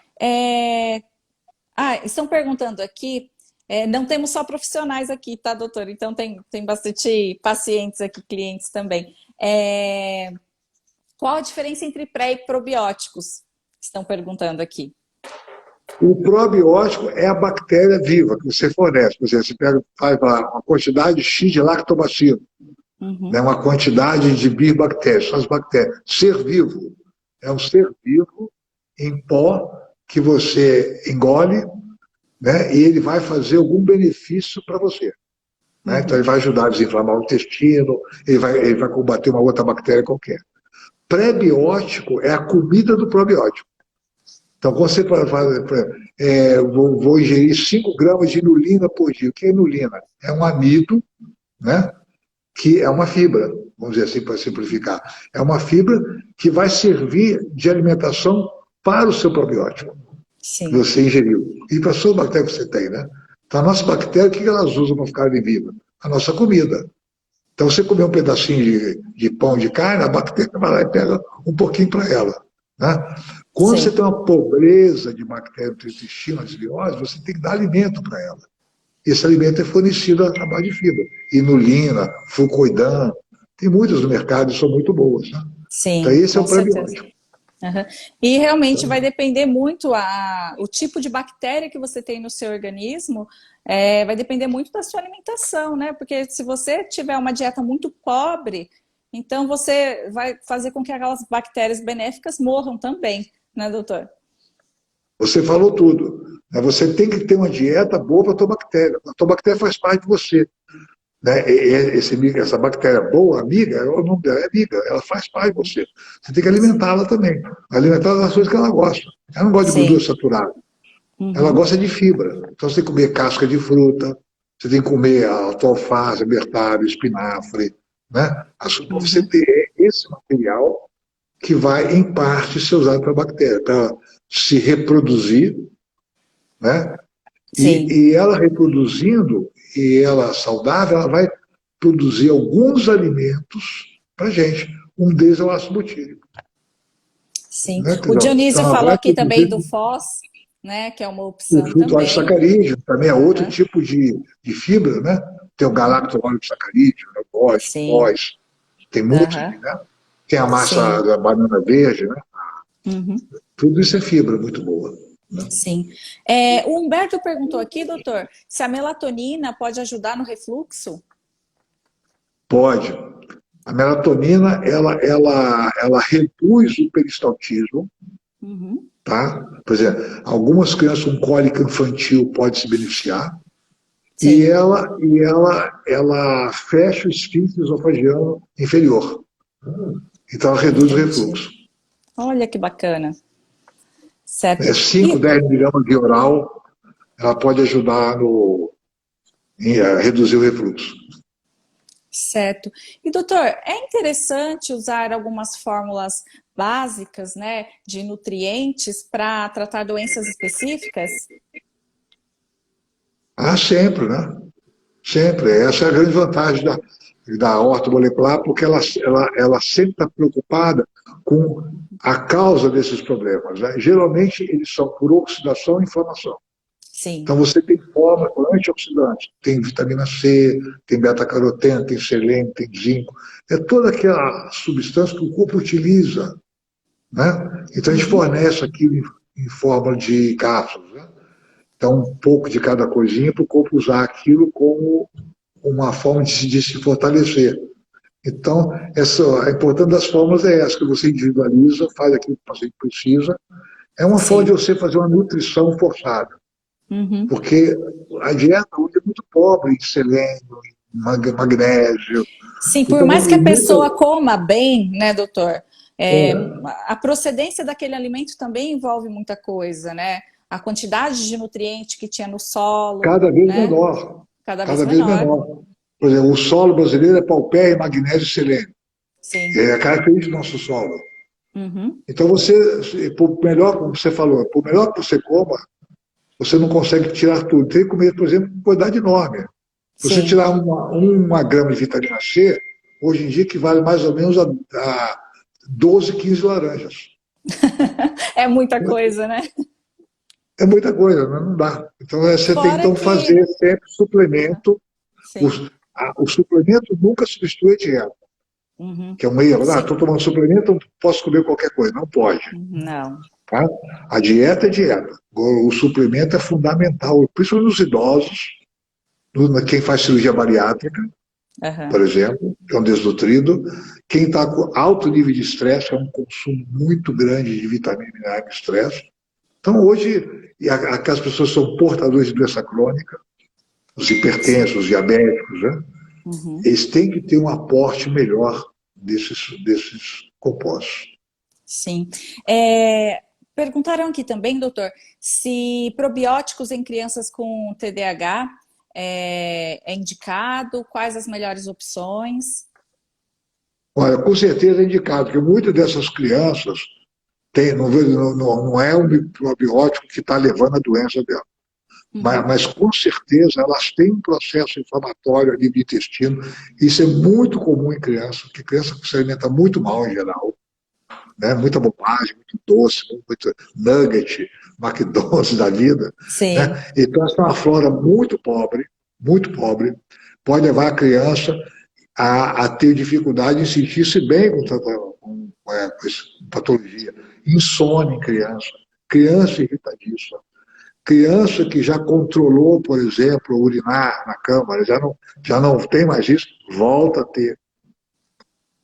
estão perguntando aqui, não temos só profissionais aqui, tá, doutor? Então tem bastante pacientes aqui, clientes também. Qual a diferença entre pré e probióticos? Estão perguntando aqui. O probiótico é a bactéria viva que você fornece. Por exemplo, você pega, faz uma quantidade X de lactobacilo, né, Uhum, uma quantidade de bifbactérias, são as bactérias. Ser vivo é um ser vivo em pó que você engole, né, e ele vai fazer algum benefício para você. Né? Então, ele uhum, vai ajudar a desinflamar o intestino, ele vai combater uma outra bactéria qualquer. Pré-biótico é a comida do probiótico. Então, quando você fala, vou ingerir 5 gramas de inulina por dia. O que é inulina? É um amido, né, que é uma fibra, vamos dizer assim, para simplificar. É uma fibra que vai servir de alimentação para o seu probiótico que sim. você ingeriu. E para a sua bactéria que você tem, né? Então, a nossa bactéria, o que elas usam para ficarem vivas? A nossa comida. Então, você comer um pedacinho de pão de carne, a bactéria vai lá e pega um pouquinho para ela. Né? Quando você Sim. tem uma pobreza de bactéria no intestino, a desbiose, você tem que dar alimento para ela. Esse alimento é fornecido à base de fibra. Inulina, fucoidan, tem muitas no mercado e são muito boas. Né? Então, Sim, esse é com o certeza. probiótico. Aham. E realmente vai Então, depender muito o tipo de bactéria que você tem no seu organismo, vai depender muito da sua alimentação, né? Porque se você tiver uma dieta muito pobre, então você vai fazer com que aquelas bactérias benéficas morram também, né, doutor? você falou tudo. Né? Você tem que ter uma dieta boa para a tua bactéria. A tua bactéria faz parte de você. Né? Essa bactéria boa, amiga, o nome dela é amiga, ela faz parte de você. Você tem que Sim. alimentá-la também. Alimentar das coisas que ela gosta. Ela não gosta de gordura Sim. saturada, ela Uhum. gosta de fibra. Então você tem que comer casca de fruta, você tem que comer a tua alface, berbere, espinafre, né? Para você Uhum. ter esse material que vai, em parte, ser usado para a bactéria, para se reproduzir, né? Sim. E ela reproduzindo, e ela saudável, ela vai produzir alguns alimentos para a gente. Um deles é o ácido butírico. Sim. Né? O Então, Dionísio ela falou vai aqui também produzir do Foz, né, que é uma o opção fruto também. sacarídeo, também é outro Aham. tipo de fibra, né? Tem o Uhum. galacto-sacarídeo, né? Sim. Bois, tem muitos, Aham. né? Tem a massa Sim. da banana verde, né? Uhum. Tudo isso é fibra muito boa. Né? Sim. O Humberto perguntou aqui, doutor, se a melatonina pode ajudar no refluxo? Pode. A melatonina, ela reduz o peristaltismo, Uhum. tá? Por exemplo, algumas crianças com cólica infantil podem se beneficiar, e Sim. ela fecha o esfíncter esofágico inferior. Então, ela reduz o Entendi. refluxo. Olha que bacana. Certo. 5, E 10 miligramas de oral, ela pode ajudar a reduzir o refluxo. certo. E doutor, é interessante usar algumas fórmulas básicas, né, de nutrientes para tratar doenças específicas? Ah, sempre, né? Sempre. Essa é a grande vantagem da ortomolecular, porque ela sempre está preocupada com a causa desses problemas, né? Geralmente, eles são por oxidação e inflamação. Sim. Então, você tem fórmula com antioxidante, tem vitamina C, tem beta-caroteno, tem selênio, tem zinco. É toda aquela substância que o corpo utiliza, né? Então, a gente Uhum. fornece aquilo em forma de cápsulas, né? Então, um pouco de cada coisinha para o corpo usar aquilo como uma forma de se fortalecer. Então, a importância das fórmulas é essa, que você individualiza, faz aquilo que o paciente precisa. É uma forma de Sim. você fazer uma nutrição forçada, Uhum. porque a dieta hoje é muito pobre em selênio, em magnésio. Sim, por Então, mais que e a muita, pessoa coma bem, né, doutor? É, é, a procedência daquele alimento também envolve muita coisa, né? A quantidade de nutriente que tinha no solo, cada vez né? menor, Cada vez cada vez menor. menor. Por exemplo, o solo brasileiro é paupérrimo em magnésio e selênio. Sim. É a característica do nosso solo. Uhum. Então, você, por melhor, como você falou, por melhor que você coma, você não consegue tirar tudo. Tem que comer, por exemplo, uma quantidade enorme. Você Sim. tirar uma grama de vitamina C, hoje em dia equivale mais ou menos a 12, 15 laranjas. É muita coisa, né? É muita coisa, né? Não dá. Então, você tem Fora então que. fazer sempre suplemento. O, Sim. o suplemento nunca substitui a dieta, Uhum. que é um erro. Ah, Sim. estou tomando suplemento, não posso comer qualquer coisa. Não pode. Não. Tá? A dieta é dieta. O suplemento é fundamental, principalmente nos idosos, quem faz cirurgia bariátrica, por Uhum. exemplo, que é um desnutrido. Quem está com alto nível de estresse, é um consumo muito grande de vitamina e minerais de estresse. Então, hoje, aquelas pessoas são portadores de doença crônica, os hipertensos, Sim. os diabéticos, né? Uhum. Eles têm que ter um aporte melhor desses compostos. Sim. É, perguntaram aqui também, doutor, se probióticos em crianças com TDAH é indicado, quais as melhores opções? Olha, com certeza é indicado, porque muitas dessas crianças não é um probiótico que está levando a doença dela. Mas, Uhum. mas, com certeza elas têm um processo inflamatório ali do intestino. Isso é muito comum em criança, porque criança se alimenta muito mal em geral, né? Muita bobagem, muito doce, muito nugget, McDonald's da vida. Né? Sim, Então, essa é uma flora muito pobre, pode levar a criança a ter dificuldade em sentir-se bem com patologia. Insônia em criança, criança irritadiça. Criança que já controlou, por exemplo, urinar na câmara, já não tem mais isso, volta a ter.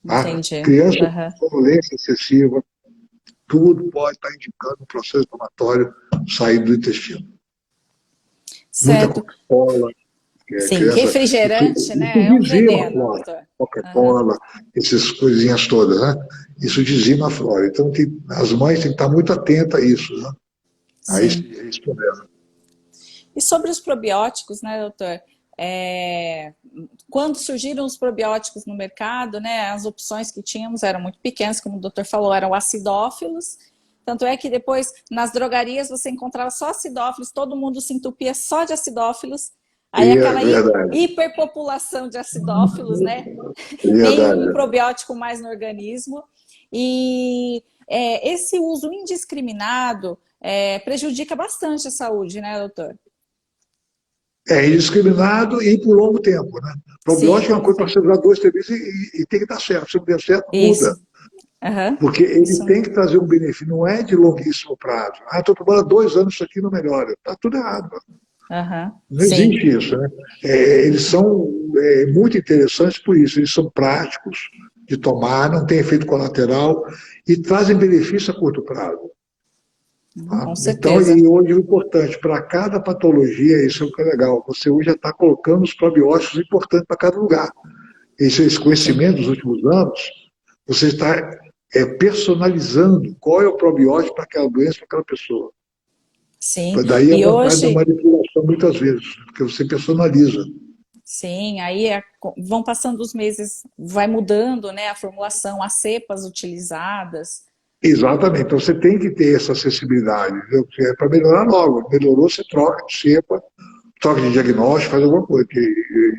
Tá? entendi. Criança Aham. com sonolência excessiva, tudo pode estar indicando um processo inflamatório sair do intestino. Muita Certo. Coca-Cola, Sim, criança. refrigerante, Isso né? É um dizima a veneno, flora. doutor. Aham. Coca-Cola, essas coisinhas todas, né? Isso dizima a flora. Então, as mães têm que estar muito atentas a isso, né? A Sim. esse problema. E sobre os probióticos, né, doutor? É, quando surgiram os probióticos no mercado, né, as opções que tínhamos eram muito pequenas, como o doutor falou, eram acidófilos. Tanto é que depois, nas drogarias, você encontrava só acidófilos, todo mundo se entupia só de acidófilos. Aí E é aquela verdade, hiperpopulação de acidófilos, né? é Nenhum verdade. probiótico mais no organismo. E esse uso indiscriminado prejudica bastante a saúde, né, doutor? É indiscriminado e por longo tempo, né? Probiótico é Sim, uma coisa para você durar 2, 3 meses e tem que dar certo. Se não der certo, muda. isso. Uhum. Porque ele Isso tem mesmo. que trazer um benefício, não é de longuíssimo prazo. Ah, estou tomando há 2 anos isso aqui não melhora. Está tudo errado. Uhum. Não Sim, existe isso, né? Eles são muito interessantes por isso. Eles são práticos de tomar, não tem efeito colateral e trazem benefício a curto prazo. Tá? com Então, certeza. e hoje o importante, para cada patologia, isso é o que é legal, você hoje já está colocando os probióticos importantes para cada lugar. Esse Sim, conhecimento dos últimos anos, você está personalizando qual é o probiótico para aquela doença, para aquela pessoa. sim. Daí a E vantagem da hoje, manipulação muitas vezes, porque você personaliza. sim, aí vão passando os meses, vai mudando, né, a formulação, as cepas utilizadas. Exatamente, então você tem que ter essa acessibilidade, entendeu? É para melhorar logo. Melhorou, você troca de cepa, toque de diagnóstico, faz alguma coisa, que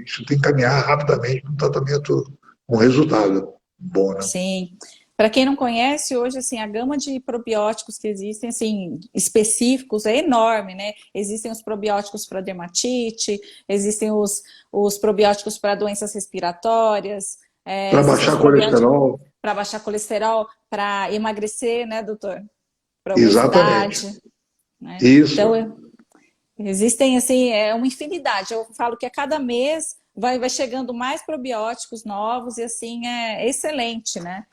isso tem que caminhar rapidamente no tratamento com resultado bom, né? Sim. Para quem não conhece, hoje, assim, a gama de probióticos que existem, assim, específicos é enorme, né? Existem os probióticos para dermatite, existem os probióticos para doenças respiratórias, Para existem os baixar probióticos colesterol, para baixar colesterol, para emagrecer, né, doutor? Para exatamente. obesidade, né? Então, Isso, existem, assim, uma infinidade. Eu falo que a cada mês vai chegando mais probióticos novos e, assim, é excelente, né?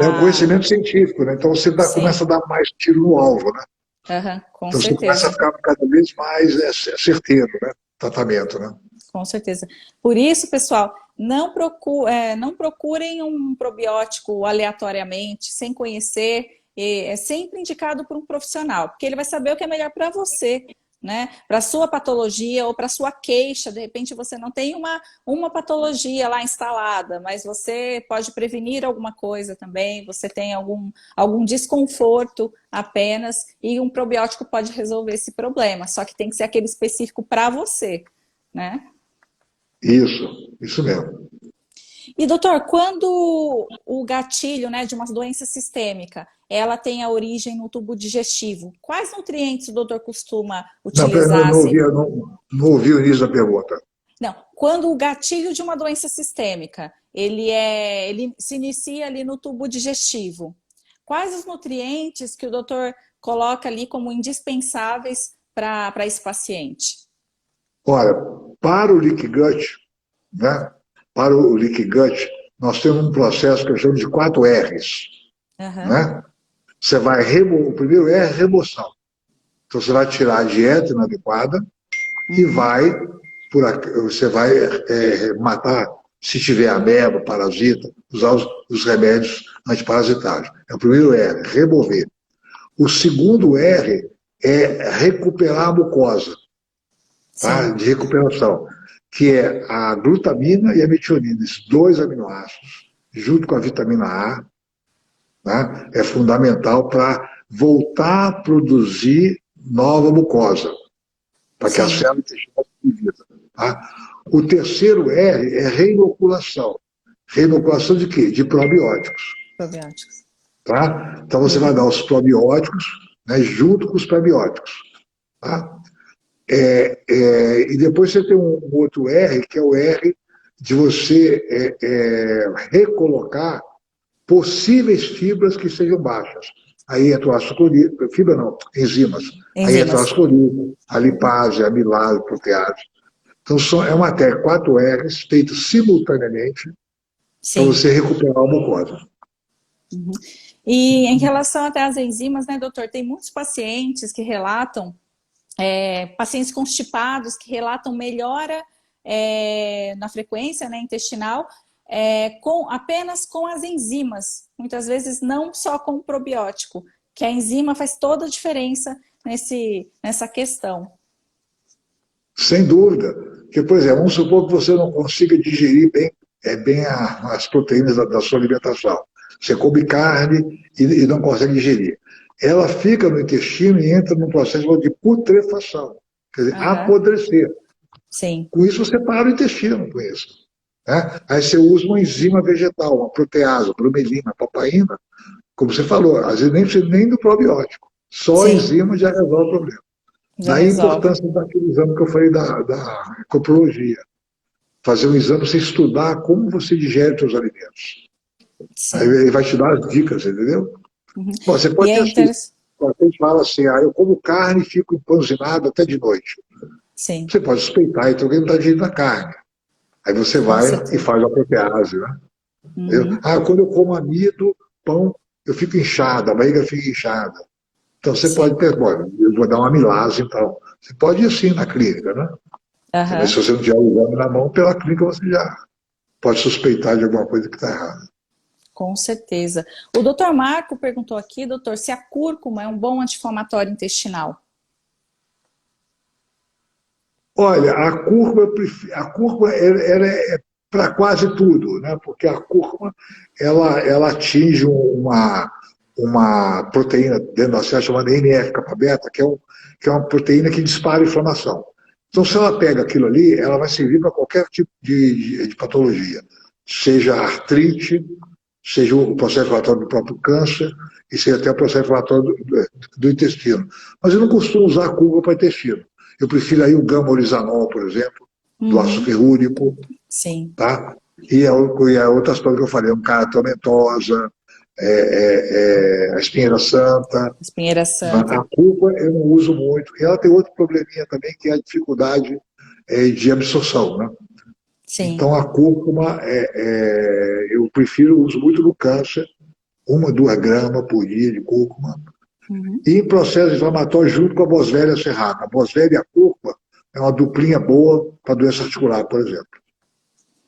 é um Ah, conhecimento científico, né? Então você começa a sim, dar mais tiro no alvo, né? aham, com Então você começa a certeza, ficar cada vez mais certeiro, né? Tratamento, né? com certeza. Por isso, pessoal, não procurem um probiótico aleatoriamente, sem conhecer, é sempre indicado por um profissional, porque ele vai saber o que é melhor para você, né? Para sua patologia ou para sua queixa, de repente você não tem uma patologia lá instalada, mas você pode prevenir alguma coisa também, você tem algum desconforto apenas, e um probiótico pode resolver esse problema, só que tem que ser aquele específico para você, né? Isso mesmo. E, doutor, quando o gatilho, né, de uma doença sistêmica, ela tem a origem no tubo digestivo, quais nutrientes o doutor costuma Não, pera, utilizar, assim? não ouvi o início da pergunta. Não, quando o gatilho de uma doença sistêmica, ele se inicia ali no tubo digestivo, quais os nutrientes que o doutor coloca ali como indispensáveis para esse paciente? Olha, para o leaky gut, né? Para o leaky gut, nós temos um processo que eu chamo de 4 R's, Aham, né? Você vai o primeiro R é remoção. Então você vai tirar a dieta inadequada e uhum, vai você vai matar, se tiver ameba, parasita, usar os remédios antiparasitários. É o primeiro R, remover. O segundo R é recuperar a mucosa, tá? sim, De recuperação, que é a glutamina e a metionina, esses 2 aminoácidos, junto com a vitamina A, né? É fundamental para voltar a produzir nova mucosa, para que a sim, célula esteja vivida. Tá? O terceiro R é reinoculação. Reinoculação de quê? De probióticos. probióticos. Tá? Então você vai dar Uhum, os probióticos, né, junto com os prebióticos. Tá? E depois você tem um outro R, que é o R de você recolocar possíveis fibras que sejam baixas. Aí entra o ácido clorídrico, fibra não, enzimas. Aí entra o enzimas. ácido clorídrico, a lipase, a amilase, a protease. Então, é uma técnica 4 R's feitas simultaneamente para Sim. você recuperar a mucosa. E em relação até às enzimas, né, doutor, tem muitos pacientes que relatam, pacientes constipados que relatam melhora na frequência, né, intestinal, apenas com as enzimas, muitas vezes não só com o probiótico, que a enzima faz toda a diferença nessa questão. Sem dúvida. Porque, por exemplo, vamos supor que você não consiga digerir bem as proteínas da sua alimentação. Você come carne e não consegue digerir. Ela fica no intestino e entra num processo de putrefação, quer dizer, Aham, apodrecer. sim, Com isso, você para o intestino com isso. Né? Aí você usa uma enzima vegetal, uma protease, bromelina, papaina, como você falou, às vezes nem precisa nem do probiótico. Só a sim, enzima já resolve o problema. já Daí a resolve. importância daquele exame que eu falei da coprologia. Fazer um exame, você estudar como você digere os seus alimentos. Aí Sim. ele vai te dar as dicas, entendeu? Uhum. Bom, você E pode é ter assim, interessante. a gente fala assim, eu como carne e fico empanzinado até de noite. Sim, Você pode suspeitar, então alguém não está digerindo a carne. Aí você com vai e certeza. faz a protease, né? Uhum. Quando eu como amido, pão, eu fico inchado, a barriga fica inchada. Então você pode Sim. ter, bom, eu vou dar uma amilase, então. Você pode ir sim na clínica, né? Mas se Aham. você não tiver o exame na mão, pela clínica você já pode suspeitar de alguma coisa que está errada. Com certeza. O doutor Marco perguntou aqui, doutor, se a cúrcuma é um bom anti-inflamatório intestinal. Olha, a cúrcuma ela é para quase tudo, né? Porque a cúrcuma ela atinge uma proteína dentro da célula chamada NF-kappa beta, que é uma proteína que dispara a inflamação. Então, se ela pega aquilo ali, ela vai servir para qualquer tipo de patologia, seja artrite, seja o processo inflamatório do próprio câncer, e seja até o processo inflamatório do intestino. Mas eu não costumo usar a cúrcuma para intestino. Eu prefiro aí o gama-orizanol, por exemplo, do ácido ferúrico, Sim. tá? E a outras coisas que eu falei, um caratomentosa, a espinheira santa. Espinheira santa. A cúrcuma eu não uso muito. E ela tem outro probleminha também, que é a dificuldade de absorção, né? Sim. Então, a cúrcuma, eu prefiro, uso muito no câncer, 1, 2 gramas por dia de cúrcuma. E em processo inflamatório, junto com a boswellia serrana. A boswellia e a cúrcuma é uma duplinha boa para doença articular, por exemplo.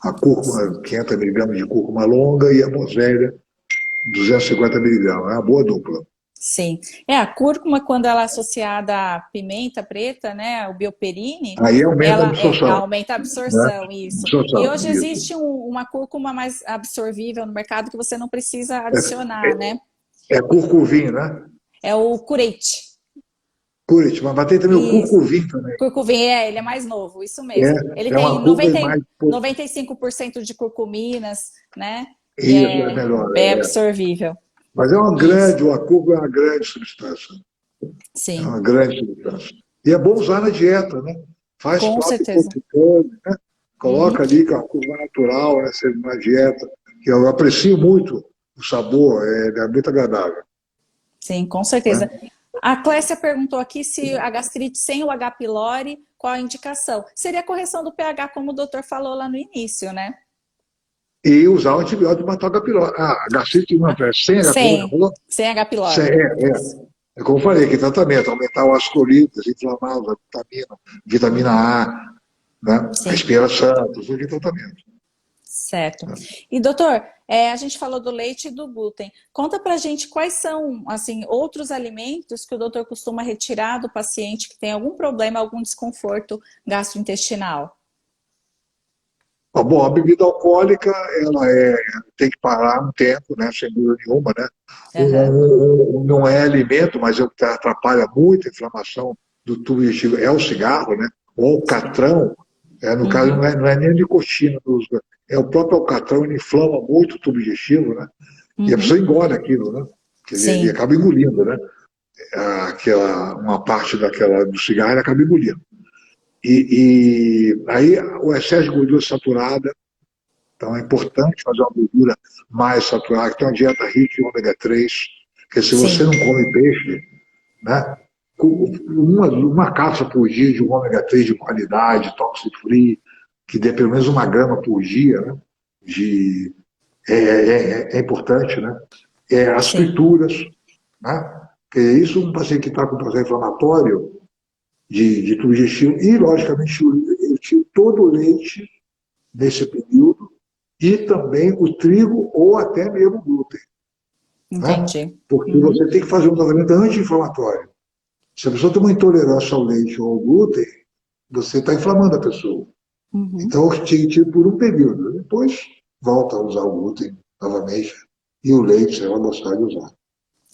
A cúrcuma, 500 miligramas de cúrcuma longa e a boswellia, 250 miligramas. É uma boa dupla. Sim. A cúrcuma, quando ela é associada à pimenta preta, né, o bioperine, aí aumenta a absorção. Aumenta a absorção, né? Isso. Absorção, e hoje isso. existe uma cúrcuma mais absorvível no mercado que você não precisa adicionar, né? É curcuvim, né? É o curete. Curete, mas tem também o curcuvim também. Curcuvim, ele é mais novo, isso mesmo. Ele tem 95% de curcuminas, né? Isso, é melhor. É absorvível. Mas a cúrcuma é uma grande substância. Sim. É uma grande substância. E é bom usar na dieta, né? Faz com certeza. Né? Coloca ali com a cúrcuma natural, né, na dieta. Que eu aprecio muito o sabor, é muito agradável. Sim, com certeza. A Clécia perguntou aqui se a gastrite sem o H. pylori, qual a indicação? Seria a correção do pH, como o doutor falou lá no início, né? E usar o antibiótico para matar o H. pylori. A gastrite não é sem H. pylori? Sem H. pylori. É como eu falei, que tratamento, aumentar o ascorito, desinflamar a vitamina A, né? A espinheira santa, tudo de tratamento. Certo. E, doutor, a gente falou do leite e do glúten. Conta pra gente quais são, assim, outros alimentos que o doutor costuma retirar do paciente que tem algum problema, algum desconforto gastrointestinal. Bom, a bebida alcoólica, ela tem que parar um tempo, né? Sem dúvida nenhuma, né? Não é alimento, mas é o que atrapalha muito a inflamação do tubo digestivo, é o cigarro, né? O alcatrão, no caso, não é nem a nicotina, é o próprio alcatrão, ele inflama muito o tubo digestivo, né? E a pessoa engole aquilo, né? Ele acaba engolindo, né? Uma parte do cigarro ele acaba engolindo. E aí o excesso de gordura saturada, então é importante fazer uma gordura mais saturada, que tem uma dieta rica em ômega 3, porque se você não come peixe, né? Uma cápsula por dia de um ômega 3 de qualidade, toxic free, que dê pelo menos 1 grama por dia, né? É importante, né? As frituras, né? Porque isso, um paciente que está com processo inflamatório de tubo digestivo, e logicamente eu tiro todo o leite nesse período, e também o trigo ou até mesmo o glúten. Entendi. Né? Porque você tem que fazer um tratamento anti-inflamatório. Se a pessoa tem uma intolerância ao leite ou ao glúten, você está inflamando a pessoa. Então, eu tiro por um período. Depois, volta a usar o glúten novamente. E o leite, você vai gostar de usar.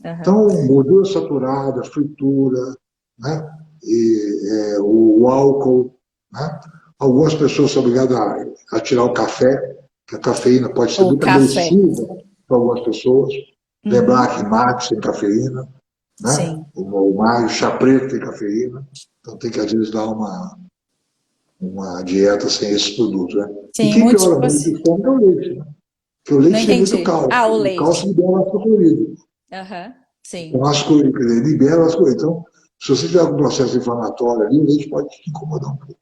Então, gordura saturada, fritura, né? O álcool. Né? Algumas pessoas são obrigadas a tirar o café, que a cafeína pode ser muito agressiva para algumas pessoas. Lembrar que mate tem cafeína. Né? O chá preto tem cafeína. Então, tem que, às vezes, dar uma dieta sem esses produtos, né? Sim, e quem piora muito de fome é o leite, né? Porque o leite tem muito cálcio. O leite. O cálcio libera ácido clorídrico. Sim. O ácido clorídrico, ele libera ácido clorídrico. Então, se você tiver algum processo inflamatório ali, o leite pode te incomodar um pouco.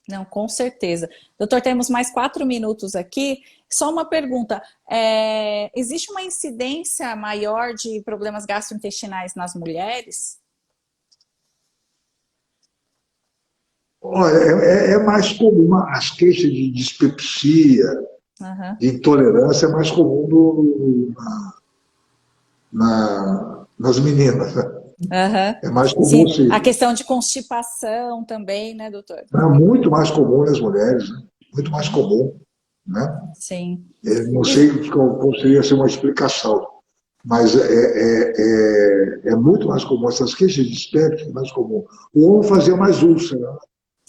Não, com certeza. Doutor, temos mais 4 minutos aqui. Só uma pergunta. Existe uma incidência maior de problemas gastrointestinais nas mulheres? Olha, é mais comum as queixas de dispepsia, de intolerância, é mais comum nas meninas. Né? É mais comum, sim. A questão de constipação também, né, doutor? É muito mais comum nas mulheres, né? Muito mais comum. Né? Sim. Não sei qual seria ser uma explicação, mas é muito mais comum. Essas queixas de dispepsia é mais comum. O homem fazia mais úlcera, né?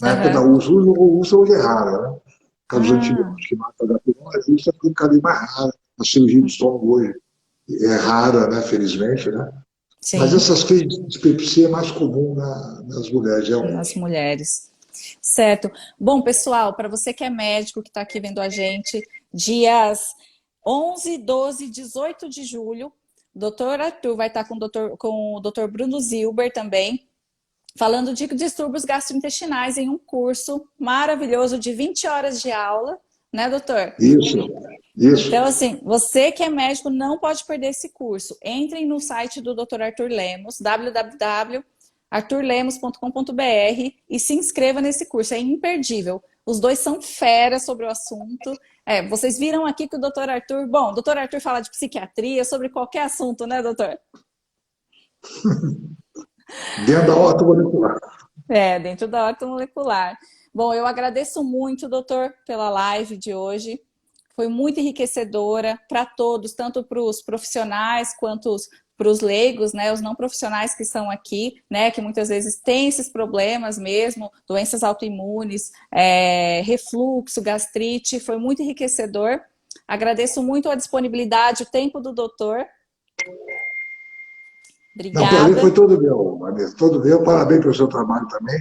Na época da Aham. URSS hoje é rara, né? Por causa dos Ah, antibióticos que matam a HPV, isso é ficando cada vez mais rara. A cirurgia de estômago hoje é rara, né? Felizmente, né? Mas sim, essas crises de dispepsia é mais comum nas mulheres, nas realmente. mulheres. Certo. Bom, pessoal, para você que é médico, que está aqui vendo a gente, dias 11, 12, 18 de julho, o doutor Arthur vai estar com o doutor Bruno Zilber também, falando de distúrbios gastrointestinais em um curso maravilhoso de 20 horas de aula, né, doutor? Isso, Então, isso. assim, você que é médico não pode perder esse curso. Entrem no site do Dr. Arthur Lemos, www.arturlemos.com.br e se inscreva nesse curso. É imperdível. Os dois são feras sobre o assunto. Vocês viram aqui que o Dr. Arthur... Bom, o Dr. Arthur fala de psiquiatria, sobre qualquer assunto, né, doutor? Dentro da horta molecular. Dentro da horta molecular. Bom, eu agradeço muito, doutor, pela live de hoje. Foi muito enriquecedora para todos, tanto para os profissionais quanto para os leigos, né, os não profissionais que estão aqui, né, que muitas vezes têm esses problemas mesmo, doenças autoimunes, refluxo, gastrite, foi muito enriquecedor. Agradeço muito a disponibilidade, o tempo do doutor. Não, o prazer Obrigada. foi todo meu, Vanessa, todo meu. Parabéns pelo seu trabalho também.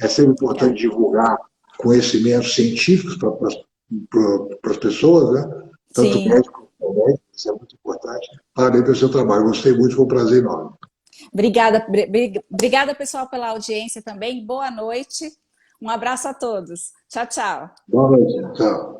É sempre importante Obrigada. divulgar conhecimentos científicos para as pessoas, né? Tanto Sim. médicos como médicos, isso é muito importante. Parabéns pelo seu trabalho. Gostei muito, foi um prazer enorme. Obrigada, pessoal, pela audiência também. Boa noite. Um abraço a todos. Tchau, tchau. Boa noite. Tchau.